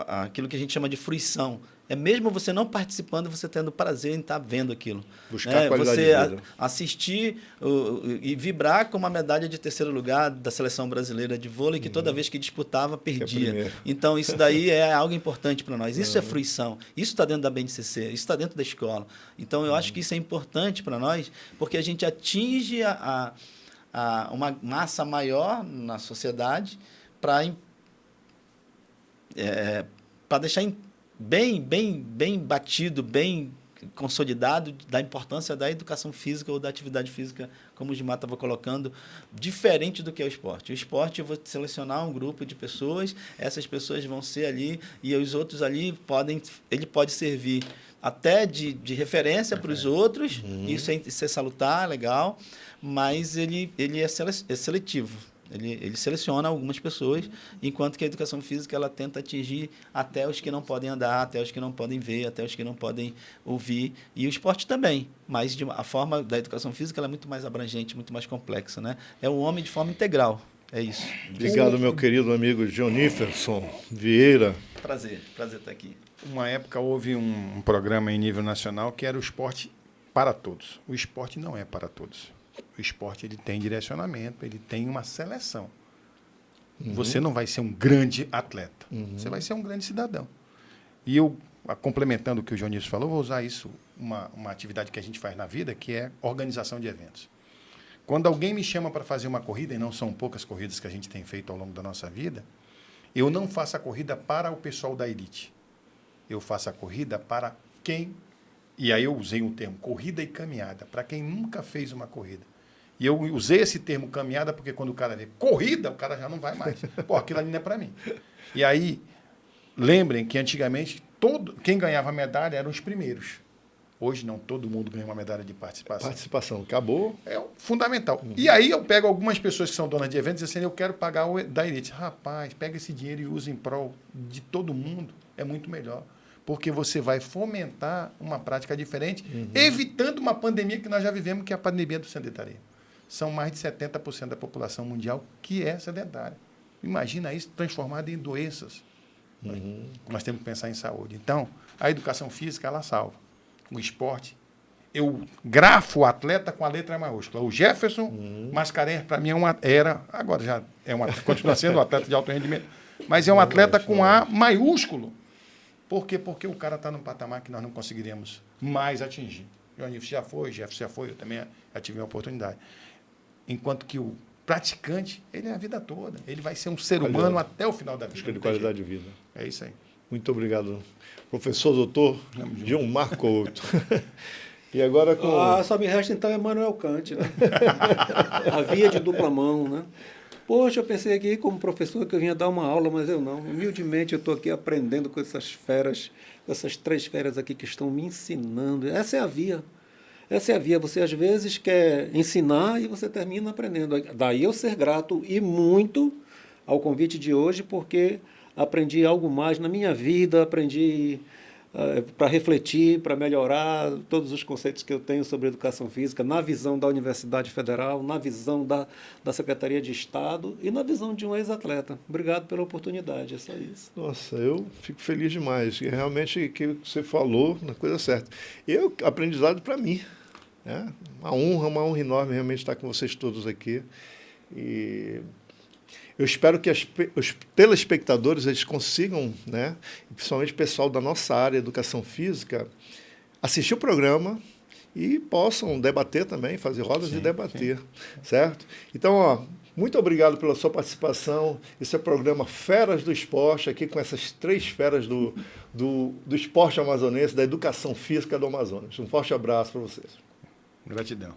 aquilo que a gente chama de fruição. É mesmo você não participando, você tendo prazer em estar vendo aquilo. Buscar qualidade você de vida. Assistir e vibrar com uma medalha de 3º lugar da seleção brasileira de vôlei, que toda vez que disputava, perdia. Então, isso daí é algo importante para nós. Isso é fruição. Isso está dentro da BNCC, isso está dentro da escola. Então, eu acho que isso é importante para nós, porque a gente atinge uma massa maior na sociedade para deixar bem batido, bem consolidado da importância da educação física ou da atividade física, como o Gilmar estava colocando, diferente do que é o esporte. O esporte, eu vou selecionar um grupo de pessoas, essas pessoas vão ser ali, e os outros ali ele pode servir até de referência para os outros, isso é salutar, legal, mas ele é seletivo. Ele seleciona algumas pessoas, enquanto que a educação física ela tenta atingir até os que não podem andar, até os que não podem ver, até os que não podem ouvir, e o esporte também, mas a forma da educação física ela é muito mais abrangente, muito mais complexa, né? É o homem de forma integral, é isso. Obrigado, meu querido amigo Johnnyferson Vieira. Prazer estar aqui. Uma época houve um programa em nível nacional que era o esporte para todos. O esporte não é para todos. O esporte ele tem direcionamento, ele tem uma seleção. Você não vai ser um grande atleta, você vai ser um grande cidadão. E eu, complementando o que o Dionísio falou, vou usar isso, uma atividade que a gente faz na vida, que é organização de eventos. Quando alguém me chama para fazer uma corrida, e não são poucas corridas que a gente tem feito ao longo da nossa vida, eu não faço a corrida para o pessoal da elite. Eu faço a corrida para quem, e aí eu usei um termo, corrida e caminhada, para quem nunca fez uma corrida. E eu usei esse termo caminhada porque quando o cara vê corrida, o cara já não vai mais. Pô, aquilo ali não é para mim. E aí, lembrem que antigamente quem ganhava medalha eram os primeiros. Hoje não, todo mundo ganha uma medalha de participação. Participação, acabou. É fundamental. E aí eu pego algumas pessoas que são donas de eventos e dizem assim, eu quero pagar o da elite. Rapaz, pega esse dinheiro e usa em prol de todo mundo, é muito melhor. Porque você vai fomentar uma prática diferente, evitando uma pandemia que nós já vivemos, que é a pandemia do sedentarismo. São mais de 70% da população mundial que é sedentária. Imagina isso transformado em doenças. Nós temos que pensar em saúde. Então, a educação física, ela salva. O esporte, eu grafo o atleta com a letra maiúscula. O Jefferson Mascarenhas, para mim, agora já continua sendo um atleta de alto rendimento, mas é um atleta com A maiúsculo. Por quê? Porque o cara está num patamar que nós não conseguiríamos mais atingir. O Jonísio já foi, o Jefferson já foi, eu também já tive uma oportunidade. Enquanto que o praticante, ele é a vida toda. Ele vai ser um ser humano até o final da vida. Busca de qualidade de vida. É isso aí. Muito obrigado, professor doutor Gilmar Couto. E agora com... só me resta então Emmanuel Kant, né? A via de dupla mão, né? Poxa, eu pensei aqui como professor que eu vinha dar uma aula, mas eu não. Humildemente eu estou aqui aprendendo com essas feras, com essas 3 feras aqui que estão me ensinando. Essa é a via. Essa é a via. Você às vezes quer ensinar e você termina aprendendo. Daí eu ser grato e muito ao convite de hoje, porque aprendi algo mais na minha vida, aprendi para refletir, para melhorar todos os conceitos que eu tenho sobre educação física, na visão da Universidade Federal, na visão da Secretaria de Estado e na visão de um ex-atleta. Obrigado pela oportunidade, é só isso. Nossa, eu fico feliz demais. E realmente, o que você falou, na coisa certa. Aprendizado para mim. Né? Uma honra enorme realmente estar com vocês todos aqui. E eu espero que os telespectadores eles consigam, né, principalmente o pessoal da nossa área, educação física, assistir o programa e possam debater também, fazer rodas e debater, certo? Então, muito obrigado pela sua participação. Esse é o programa Feras do Esporte, aqui com essas 3 feras do esporte amazonense, da educação física do Amazonas. Um forte abraço para vocês. Gratidão.